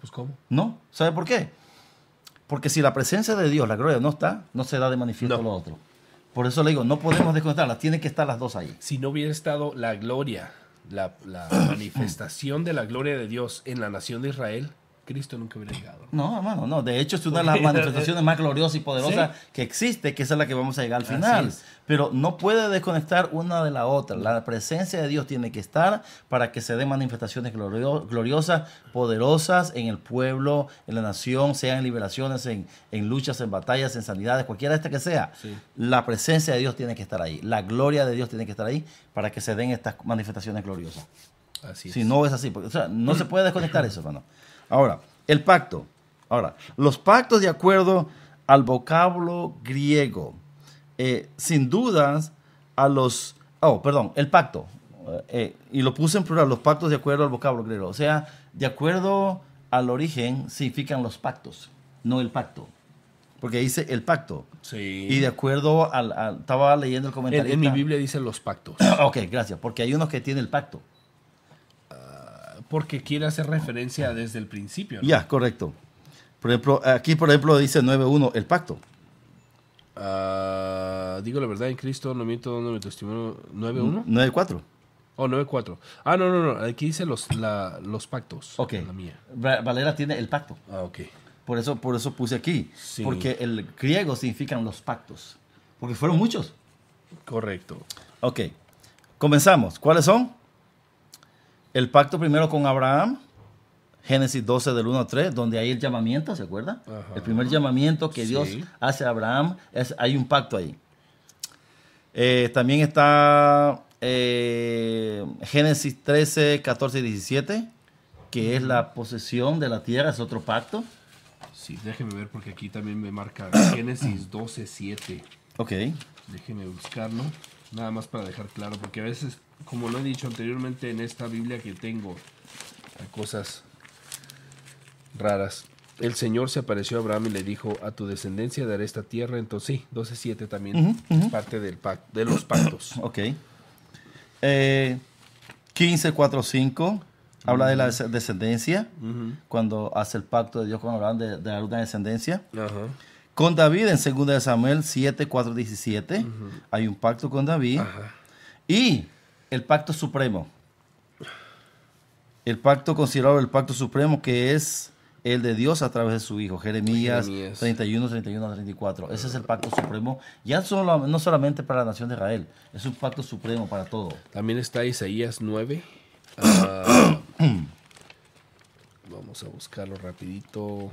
Speaker 1: pues ¿cómo?
Speaker 2: No, ¿sabe por qué? Porque si la presencia de Dios, la gloria no está, no se da de manifiesto lo otro. Por eso le digo, no podemos desconectarlas, tienen que estar las dos ahí.
Speaker 1: Si no hubiera estado la gloria, la manifestación de la gloria de Dios en la nación de Israel, Cristo nunca hubiera llegado.
Speaker 2: No, hermano, no. De hecho, es una de las manifestaciones más gloriosas y poderosas que existe, que esa es la que vamos a llegar al final. Pero no puede desconectar una de la otra. La presencia de Dios tiene que estar para que se den manifestaciones gloriosas, poderosas en el pueblo, en la nación, sean en liberaciones, en luchas, en batallas, en sanidades, cualquiera de estas que sea. Sí. La presencia de Dios tiene que estar ahí. La gloria de Dios tiene que estar ahí para que se den estas manifestaciones gloriosas.
Speaker 1: Así es.
Speaker 2: Si no es así, porque, o sea, no se puede desconectar eso, hermano. Ahora, el pacto. Ahora, los pactos de acuerdo al vocablo griego. Sin dudas, el pacto. Y lo puse en plural, los pactos de acuerdo al vocablo griego. O sea, de acuerdo al origen, significan los pactos, no el pacto. Porque dice el pacto.
Speaker 1: Sí.
Speaker 2: Y de acuerdo estaba leyendo el comentario.
Speaker 1: En mi Biblia dice los pactos.
Speaker 2: Ok, gracias. Porque hay unos que tienen el pacto.
Speaker 1: Porque quiere hacer referencia desde el principio, ¿no?
Speaker 2: Ya, correcto. Por ejemplo, aquí, dice 9.1, el pacto.
Speaker 1: Digo la verdad en Cristo, no miento, donde me testimonio. 9.1.
Speaker 2: 9.4.
Speaker 1: Oh, 9.4. No. Aquí dice los pactos.
Speaker 2: Ok.
Speaker 1: La mía.
Speaker 2: Valera tiene el pacto.
Speaker 1: Ok.
Speaker 2: Por eso puse aquí.
Speaker 1: Sí.
Speaker 2: Porque el griego significan los pactos. Porque fueron muchos.
Speaker 1: Correcto.
Speaker 2: Ok. Comenzamos. ¿Cuáles son? El pacto primero con Abraham, Génesis 12 del 1 al 3, donde hay el llamamiento, ¿se acuerda? Ajá. El primer llamamiento que Dios hace a Abraham, hay un pacto ahí. También está Génesis 13, 14 y 17, que es la posesión de la tierra, es otro pacto.
Speaker 1: Sí, déjeme ver porque aquí también me marca Génesis 12, 7.
Speaker 2: Ok.
Speaker 1: Déjeme buscarlo, nada más para dejar claro, porque a veces, como lo he dicho anteriormente en esta Biblia que tengo, hay cosas raras. El Señor se apareció a Abraham y le dijo, a tu descendencia daré esta tierra. Entonces sí, 12:7 también es parte del de los pactos.
Speaker 2: Ok. 15:4-5 habla de la descendencia, cuando hace el pacto de Dios con Abraham de dar una descendencia.
Speaker 1: Ajá.
Speaker 2: Con David en 2 de Samuel 7:4-17 hay un pacto con David.
Speaker 1: Ajá.
Speaker 2: Y el pacto supremo. El pacto considerado el pacto supremo, que es el de Dios a través de su Hijo. Jeremías 31:31-34. Ese es el pacto supremo. Ya no solamente para la nación de Israel. Es un pacto supremo para todo.
Speaker 1: También está Isaías 9. Vamos a buscarlo rapidito.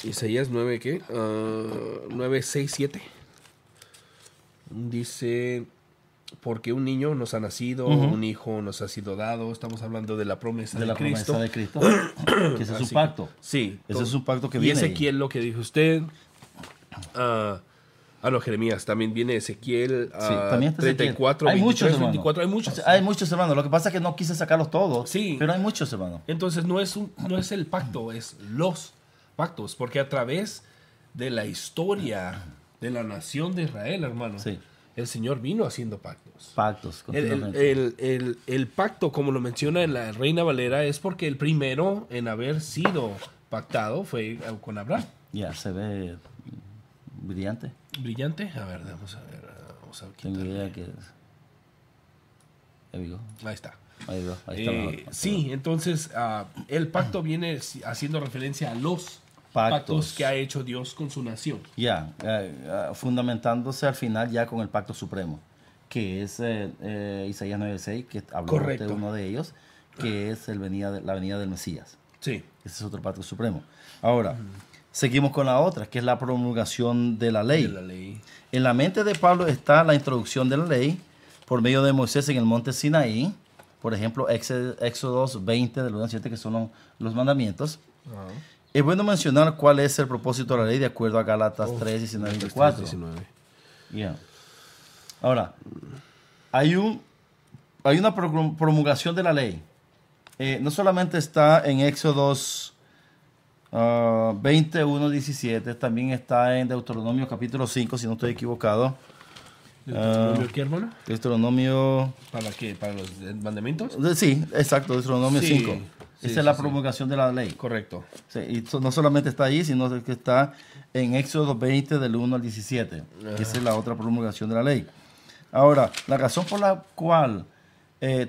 Speaker 1: Isaías 9, ¿qué? 9, 6, 7. Dice, porque un niño nos ha nacido, un hijo nos ha sido dado. Estamos hablando de la promesa de Cristo.
Speaker 2: Promesa de Cristo. Que ese es un pacto.
Speaker 1: Sí.
Speaker 2: Ese es un pacto que
Speaker 1: y
Speaker 2: viene.
Speaker 1: Y Ezequiel, ahí. Lo que dijo usted. No, Jeremías. También viene Ezequiel.
Speaker 2: Sí, también está
Speaker 1: 34,
Speaker 2: hay
Speaker 1: 23,
Speaker 2: muchos,
Speaker 1: 24. Hay muchos.
Speaker 2: Hay muchos, hermanos. Lo que pasa es que no quise sacarlos todos.
Speaker 1: Sí.
Speaker 2: Pero hay muchos, hermanos.
Speaker 1: Entonces no es el pacto, es los pactos. Porque a través de la historia de la nación de Israel, hermano, el Señor vino haciendo pactos.
Speaker 2: Pactos,
Speaker 1: el pacto, como lo menciona en la Reina Valera, es porque el primero en haber sido pactado fue con Abraham.
Speaker 2: Ya, se ve brillante.
Speaker 1: ¿Brillante? A ver, vamos a
Speaker 2: tengo idea que
Speaker 1: Ahí está.
Speaker 2: Ahí está.
Speaker 1: Sí, entonces el pacto viene haciendo referencia a los pactos que ha hecho Dios con su nación.
Speaker 2: Ya, fundamentándose al final ya con el pacto supremo, que es Isaías 9:6, que habló de uno de ellos, que es la venida del Mesías.
Speaker 1: Sí.
Speaker 2: Ese es otro pacto supremo. Ahora, seguimos con la otra, que es la promulgación de la ley. En la mente de Pablo está la introducción de la ley por medio de Moisés en el monte Sinaí. Por ejemplo, Éxodo 20, del 1 al 7, que son los mandamientos. Es bueno mencionar cuál es el propósito de la ley de acuerdo a Gálatas 3, 19 y 24.
Speaker 1: 19.
Speaker 2: Yeah. Ahora, hay una promulgación de la ley. No solamente está en Éxodos 20, 1, 17, también está en Deuteronomio capítulo 5, si no estoy equivocado.
Speaker 1: ¿Deuteronomio qué, hermano?
Speaker 2: Deuteronomio...
Speaker 1: ¿Para qué? ¿Para los mandamientos?
Speaker 2: Sí, exacto, Deuteronomio 5.
Speaker 1: Sí,
Speaker 2: Esa es la promulgación de la ley.
Speaker 1: Correcto.
Speaker 2: Sí, y no solamente está ahí, sino que está en Éxodo 20 del 1 al 17. Esa es la otra promulgación de la ley. Ahora, la razón por la cual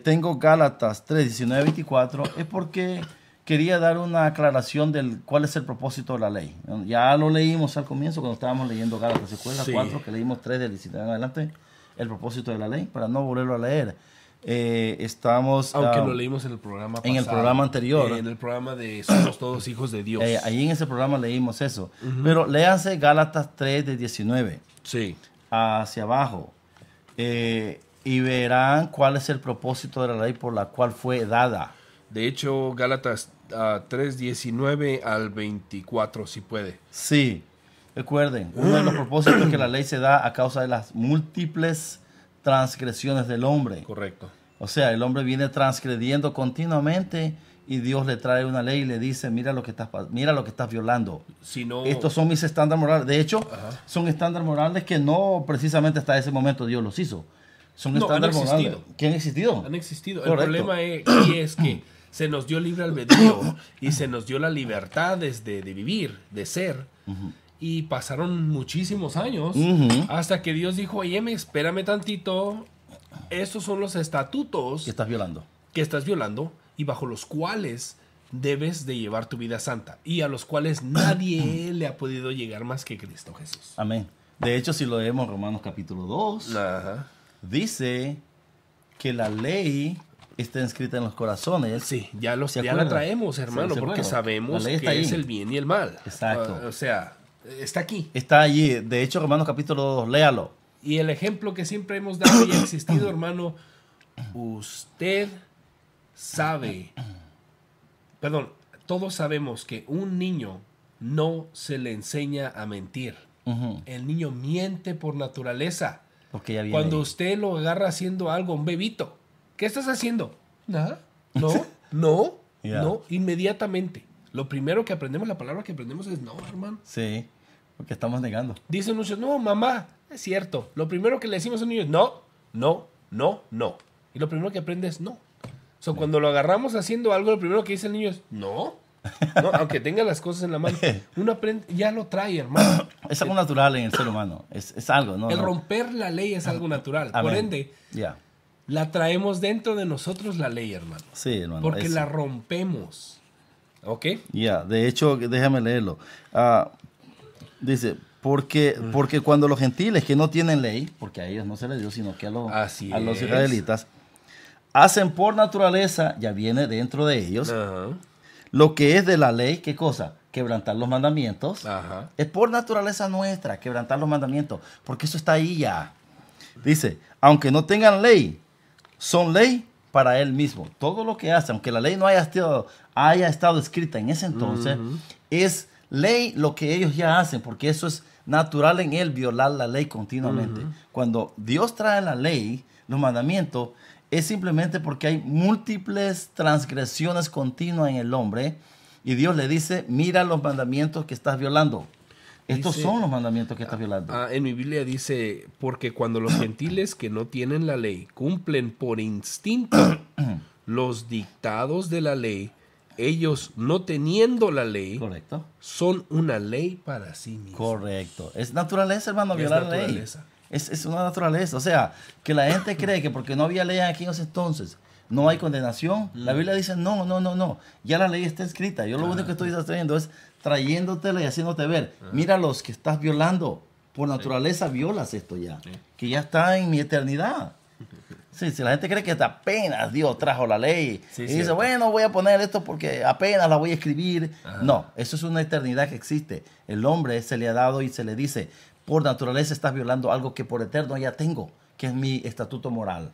Speaker 2: tengo Gálatas 3, 19, 24 es porque quería dar una aclaración del cuál es el propósito de la ley. Ya lo leímos al comienzo cuando estábamos leyendo Gálatas. ¿Se acuerdan?
Speaker 1: Sí.
Speaker 2: 4, que leímos 3 del 19 en adelante, el propósito de la ley, para no volverlo a leer. Estamos...
Speaker 1: Aunque lo leímos en el programa pasado.
Speaker 2: En el programa anterior.
Speaker 1: En el programa de Somos Todos Hijos de Dios.
Speaker 2: Ahí en ese programa leímos eso. Pero léanse Gálatas 3 de 19
Speaker 1: Sí.
Speaker 2: hacia abajo. Y verán cuál es el propósito de la ley por la cual fue dada.
Speaker 1: De hecho, Gálatas 3, 19 al 24, si puede.
Speaker 2: Sí. Recuerden, uno de los propósitos es que la ley se da a causa de las múltiples transgresiones del hombre.
Speaker 1: Correcto.
Speaker 2: O sea, el hombre viene transgrediendo continuamente y Dios le trae una ley y le dice, mira lo que estás violando.
Speaker 1: Si no...
Speaker 2: Estos son mis estándares morales. De hecho, son estándares morales que no precisamente hasta ese momento Dios los hizo. Son estándares morales que han existido.
Speaker 1: Han existido.
Speaker 2: Correcto.
Speaker 1: El problema aquí es que se nos dio libre albedrío y se nos dio la libertad de vivir, de ser. Y pasaron muchísimos años hasta que Dios dijo, oye, espérame tantito. Estos son los estatutos
Speaker 2: Que estás violando.
Speaker 1: que estás violando y bajo los cuales debes de llevar tu vida santa y a los cuales nadie le ha podido llegar más que Cristo Jesús.
Speaker 2: Amén. De hecho, si lo leemos en Romanos capítulo 2, dice que la ley está inscrita en los corazones.
Speaker 1: Sí, ya la traemos, hermano, porque sabemos que es el bien y el mal.
Speaker 2: Exacto.
Speaker 1: O sea, está aquí.
Speaker 2: Está allí. De hecho, Romanos capítulo 2, léalo.
Speaker 1: Y el ejemplo que siempre hemos dado y ha existido, hermano, usted sabe, perdón, todos sabemos que un niño no se le enseña a mentir. El niño miente por naturaleza.
Speaker 2: Porque ya viene
Speaker 1: Cuando
Speaker 2: ahí.
Speaker 1: usted lo agarra haciendo algo, un bebito, ¿qué estás haciendo? Nada. No, inmediatamente. Lo primero que aprendemos, la palabra que aprendemos es no, hermano.
Speaker 2: Sí, porque estamos negando.
Speaker 1: Dicen muchos, no, mamá, es cierto. Lo primero que le decimos a un niño es no. Y lo primero que aprende es no. Cuando lo agarramos haciendo algo, lo primero que dice el niño es no, aunque tenga las cosas en la mano. Uno aprende, ya lo trae, hermano.
Speaker 2: Es algo natural en el ser humano. Es algo, ¿no?
Speaker 1: El romper la ley es algo natural.
Speaker 2: Amén.
Speaker 1: Por ende, la traemos dentro de nosotros la ley, hermano.
Speaker 2: Sí, hermano.
Speaker 1: Porque la rompemos. ¿Ok?
Speaker 2: De hecho, déjame leerlo. Dice, porque cuando los gentiles que no tienen ley, porque a ellos no se les dio, sino que a los israelitas, hacen por naturaleza, ya viene dentro de ellos, lo que es de la ley, ¿qué cosa? Quebrantar los mandamientos. Es por naturaleza nuestra, quebrantar los mandamientos, porque eso está ahí ya. Dice, aunque no tengan ley, son ley para él mismo. Todo lo que hace, aunque la ley no haya estado escrita en ese entonces, es ley lo que ellos ya hacen, porque eso es natural en él, violar la ley continuamente. Cuando Dios trae la ley, los mandamientos, es simplemente porque hay múltiples transgresiones continuas en el hombre y Dios le dice, mira los mandamientos que estás violando. Estos son los mandamientos que estás violando.
Speaker 1: En mi Biblia dice, porque cuando los gentiles que no tienen la ley cumplen por instinto los dictados de la ley, ellos no teniendo la ley,
Speaker 2: correcto,
Speaker 1: son una ley para sí mismos.
Speaker 2: Correcto. Es naturaleza, hermano, violar la ley. Es una naturaleza. O sea, que la gente cree que porque no había ley en aquellos entonces no hay condenación. La Biblia dice, no. Ya la ley está escrita. Yo lo único que estoy haciendo es trayéndotela y haciéndote ver. Mira los que estás violando. Por naturaleza violas esto ya. Que ya está en mi eternidad. Sí, si la gente cree que apenas Dios trajo la ley y dice, bueno, voy a poner esto porque apenas la voy a escribir. No, eso es una eternidad que existe. El hombre se le ha dado y se le dice, por naturaleza estás violando algo que por eterno ya tengo, que es mi estatuto moral.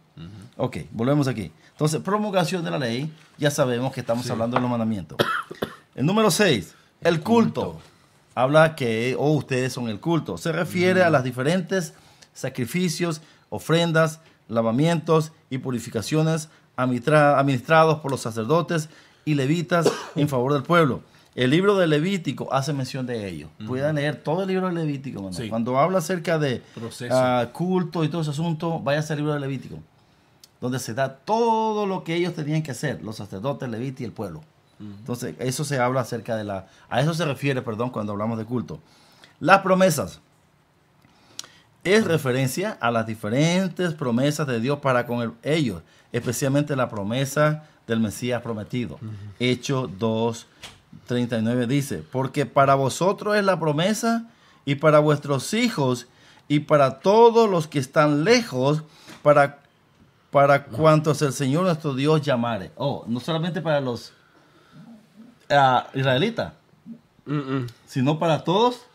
Speaker 2: Ok, volvemos aquí. Entonces, promulgación de la ley, ya sabemos que estamos hablando de los mandamientos. El número 6, el culto. Habla que, ustedes son el culto. Se refiere a las diferentes sacrificios, ofrendas, lavamientos y purificaciones administrados por los sacerdotes y levitas en favor del pueblo. El libro de Levítico hace mención de ello. Pueden leer todo el libro de Levítico. Bueno. Sí. Cuando habla acerca de culto y todo ese asunto, váyase al libro de Levítico, donde se da todo lo que ellos tenían que hacer, los sacerdotes, levitas y el pueblo. Entonces, eso se habla acerca de a eso se refiere, cuando hablamos de culto. Las promesas. Es referencia a las diferentes promesas de Dios para con ellos, especialmente la promesa del Mesías prometido. Hechos 2:39 dice, porque para vosotros es la promesa y para vuestros hijos y para todos los que están lejos, para cuantos el Señor nuestro Dios llamare. No solamente para los israelitas, sino para todos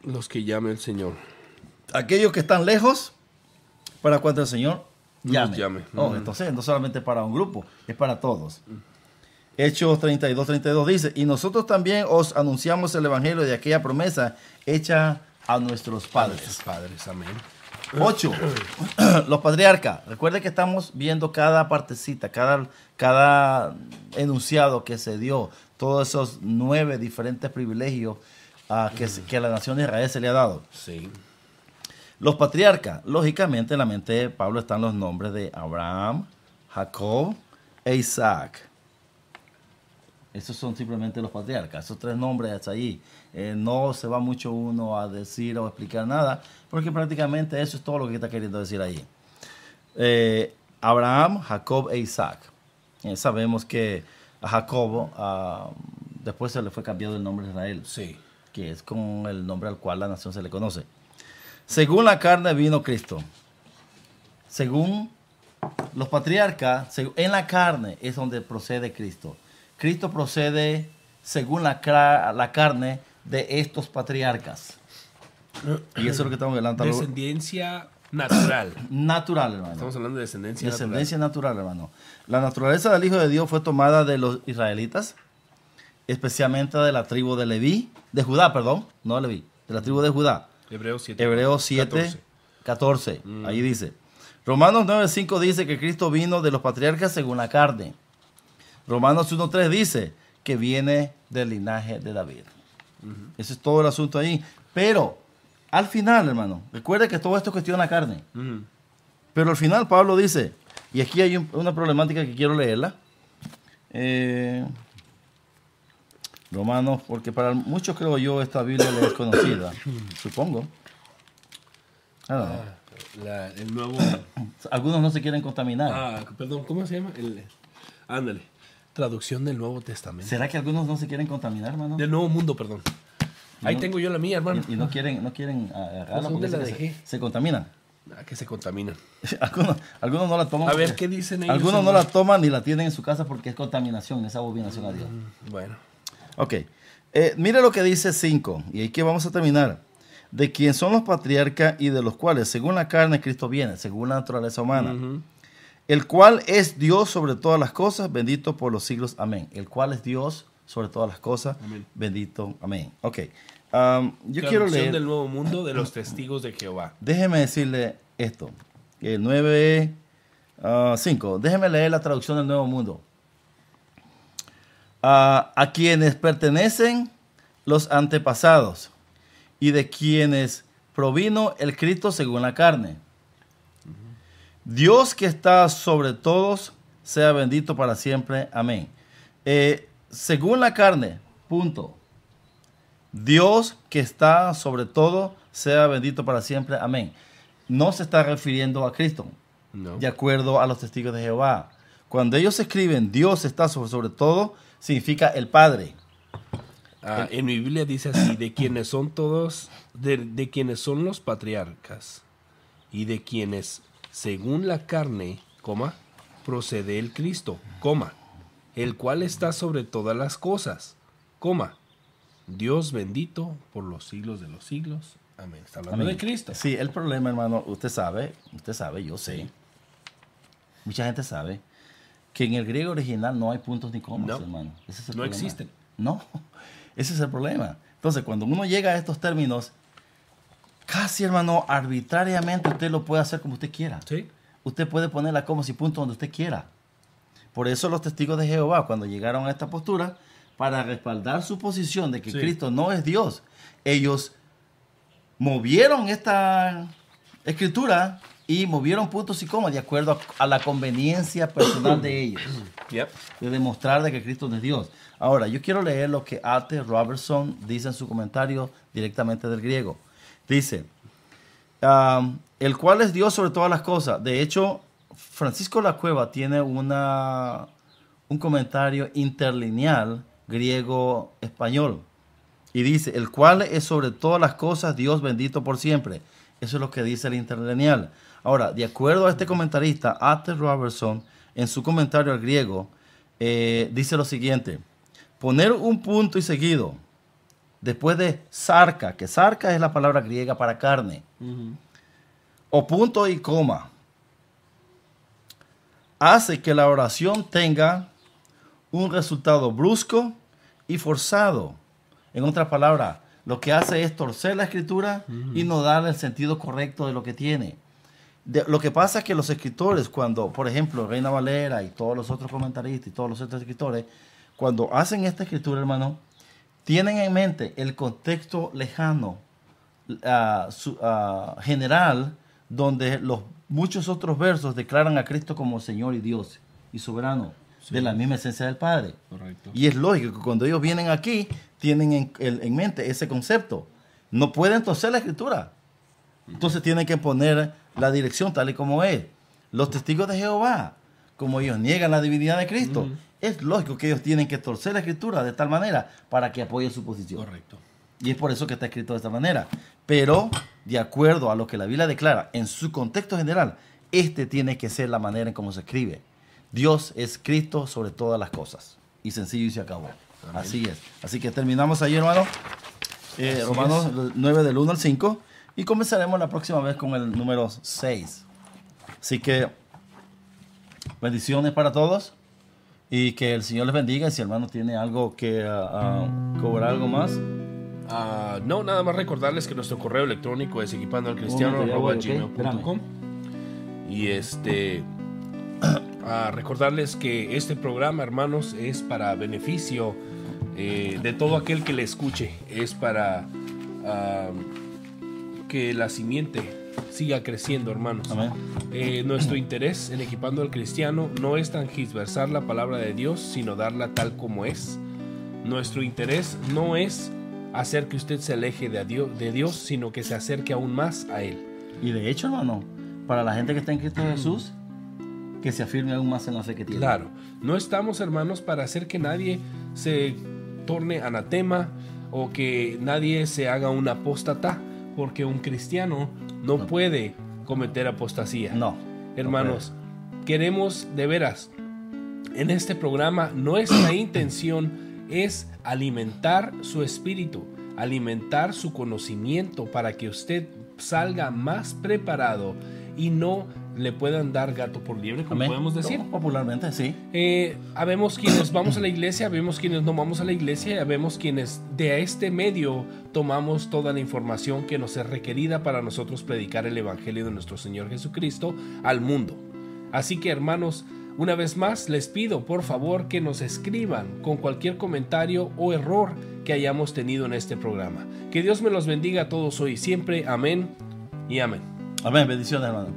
Speaker 1: los que llame el Señor.
Speaker 2: Aquellos que están lejos, para cuanto el Señor llame. Entonces, no solamente para un grupo, es para todos. Hechos 32 dice, y nosotros también os anunciamos el evangelio de aquella promesa hecha a nuestros padres.
Speaker 1: Amén.
Speaker 2: 8. Los patriarcas. Recuerden que estamos viendo cada partecita, cada enunciado que se dio, todos esos 9 diferentes privilegios que a la nación de Israel se le ha dado.
Speaker 1: Sí.
Speaker 2: Los patriarcas, lógicamente en la mente de Pablo están los nombres de Abraham, Jacob e Isaac. Esos son simplemente los patriarcas, esos 3 nombres ahí. No se va mucho uno a decir o explicar nada, porque prácticamente eso es todo lo que está queriendo decir ahí. Abraham, Jacob e Isaac. Sabemos que a Jacob después se le fue cambiado el nombre de Israel,
Speaker 1: sí,
Speaker 2: que es con el nombre al cual la nación se le conoce. Según la carne vino Cristo. Según los patriarcas, en la carne es donde procede Cristo. Cristo procede según la carne de estos patriarcas. Y eso es lo que estamos hablando.
Speaker 1: Descendencia natural.
Speaker 2: Natural, hermano.
Speaker 1: Estamos hablando de
Speaker 2: descendencia natural, hermano. La naturaleza del Hijo de Dios fue tomada de los israelitas, especialmente de la tribu de Leví, de Judá, no de Leví, de la tribu de Judá. Hebreos 7, 14. Ahí dice. Romanos 9:5 dice que Cristo vino de los patriarcas según la carne. Romanos 1:3 dice que viene del linaje de David. Ese es todo el asunto ahí. Pero al final, hermano, recuerde que todo esto es cuestión de la carne. Pero al final Pablo dice, y aquí hay una problemática que quiero leerla. Romanos, porque para muchos creo yo esta Biblia le es conocida, supongo.
Speaker 1: El nuevo...
Speaker 2: Algunos no se quieren contaminar.
Speaker 1: Perdón, ¿cómo se llama? Ándale. Traducción del Nuevo Testamento.
Speaker 2: ¿Será que algunos no se quieren contaminar, hermano?
Speaker 1: Del Nuevo Mundo, perdón. Ahí tengo yo la mía, hermano.
Speaker 2: Y no quieren agarrarla
Speaker 1: porque la dejé.
Speaker 2: Se contaminan.
Speaker 1: Que se contaminan.
Speaker 2: algunos no la toman.
Speaker 1: A ver, ¿qué dicen ellos?
Speaker 2: Algunos no la toman ni la tienen en su casa porque es contaminación, es abominación a Dios.
Speaker 1: Bueno.
Speaker 2: Ok. Mire lo que dice 5, y aquí vamos a terminar. De quien son los patriarcas y de los cuales, según la carne, Cristo viene, según la naturaleza humana. El cual es Dios sobre todas las cosas, bendito por los siglos. Amén. El cual es Dios sobre todas las cosas, amén. Bendito. Amén. Ok. Yo quiero leer
Speaker 1: del Nuevo Mundo de los Testigos de Jehová.
Speaker 2: Déjeme decirle esto. El 9:5. Déjeme leer la traducción del Nuevo Mundo. A quienes pertenecen los antepasados y de quienes provino el Cristo según la carne. Dios que está sobre todos, sea bendito para siempre. Amén. Según la carne, punto. Dios que está sobre todo, sea bendito para siempre. Amén. No se está refiriendo a Cristo, no. De acuerdo a los testigos de Jehová. Cuando ellos escriben Dios está sobre todo, significa el Padre.
Speaker 1: En mi Biblia dice así, de quienes son todos, de quienes son los patriarcas y de quienes, según la carne, procede el Cristo, el cual está sobre todas las cosas, Dios bendito por los siglos de los siglos. Amén. Está hablando de Cristo.
Speaker 2: Sí, el problema, hermano, usted sabe, yo sé. Mucha gente sabe que en el griego original no hay puntos ni comas, hermano. Ese es el problema.
Speaker 1: Existen.
Speaker 2: No, ese es el problema. Entonces, cuando uno llega a estos términos, casi, hermano, arbitrariamente usted lo puede hacer como usted quiera.
Speaker 1: Sí.
Speaker 2: Usted puede poner la comas y puntos donde usted quiera. Por eso los testigos de Jehová, cuando llegaron a esta postura, para respaldar su posición de que Cristo no es Dios, ellos movieron esta escritura y movieron puntos y comas de acuerdo a la conveniencia personal de ellos. De demostrar de que Cristo no es Dios. Ahora, yo quiero leer lo que A.T. Robertson dice en su comentario directamente del griego. Dice, el cual es Dios sobre todas las cosas. De hecho, Francisco La Cueva tiene un comentario interlineal griego-español. Y dice, el cual es sobre todas las cosas Dios bendito por siempre. Eso es lo que dice el interlineal. Ahora, de acuerdo a este comentarista, A.T. Robertson, en su comentario al griego, dice lo siguiente. Poner un punto y seguido después de sarca, que sarca es la palabra griega para carne, o punto y coma, hace que la oración tenga un resultado brusco y forzado. En otras palabras, lo que hace es torcer la escritura y no darle el sentido correcto de lo que tiene. Lo que pasa es que los escritores, cuando, por ejemplo, Reina Valera y todos los otros comentaristas y todos los otros escritores, cuando hacen esta escritura, hermano, tienen en mente el contexto lejano, general, donde los muchos otros versos declaran a Cristo como Señor y Dios y soberano, de la misma esencia del Padre.
Speaker 1: Correcto.
Speaker 2: Y es lógico que cuando ellos vienen aquí, tienen en mente ese concepto. No pueden torcer la escritura. Entonces tienen que poner la dirección tal y como es. Los testigos de Jehová, como ellos niegan la divinidad de Cristo, es lógico que ellos tienen que torcer la escritura de tal manera para que apoyen su posición.
Speaker 1: Correcto.
Speaker 2: Y es por eso que está escrito de esta manera. Pero, de acuerdo a lo que la Biblia declara, en su contexto general, tiene que ser la manera en cómo se escribe. Dios es Cristo sobre todas las cosas. Y sencillo y se acabó. Amén. Así es. Así que terminamos ahí, hermano. Romanos 9 del 1 al 5. Y comenzaremos la próxima vez con el número 6. Así que bendiciones para todos. Y que el Señor les bendiga. Y si el hermano tiene algo que cobrar algo más.
Speaker 1: No, nada más recordarles que nuestro correo electrónico es equipandoalcristiano@gmail.com. Y recordarles que este programa, hermanos, es para beneficio de todo aquel que le escuche. Es para que la simiente siga creciendo, hermanos.
Speaker 2: Amén.
Speaker 1: Nuestro interés en Equipando al Cristiano no es transversar la palabra de Dios, sino darla tal como es. Nuestro interés no es hacer que usted se aleje de Dios, sino que se acerque aún más a Él.
Speaker 2: Y de hecho, hermano, para la gente que está en Cristo Jesús, que se afirme aún más en la fe que tiene.
Speaker 1: Claro, no estamos, hermanos, para hacer que nadie se torne anatema o que nadie se haga un apóstata, porque un cristiano no puede cometer apostasía.
Speaker 2: No.
Speaker 1: Hermanos, queremos de veras, en este programa nuestra intención es alimentar su espíritu, alimentar su conocimiento para que usted salga más preparado y no le puedan dar gato por liebre, como podemos decir.
Speaker 2: Popularmente, sí.
Speaker 1: Habemos quienes vamos a la iglesia, habemos quienes no vamos a la iglesia, y habemos quienes de este medio tomamos toda la información que nos es requerida para nosotros predicar el evangelio de nuestro Señor Jesucristo al mundo. Así que, hermanos, una vez más les pido por favor que nos escriban con cualquier comentario o error que hayamos tenido en este programa. Que Dios me los bendiga a todos hoy y siempre. Amén y amén.
Speaker 2: Amén. Bendiciones, hermano.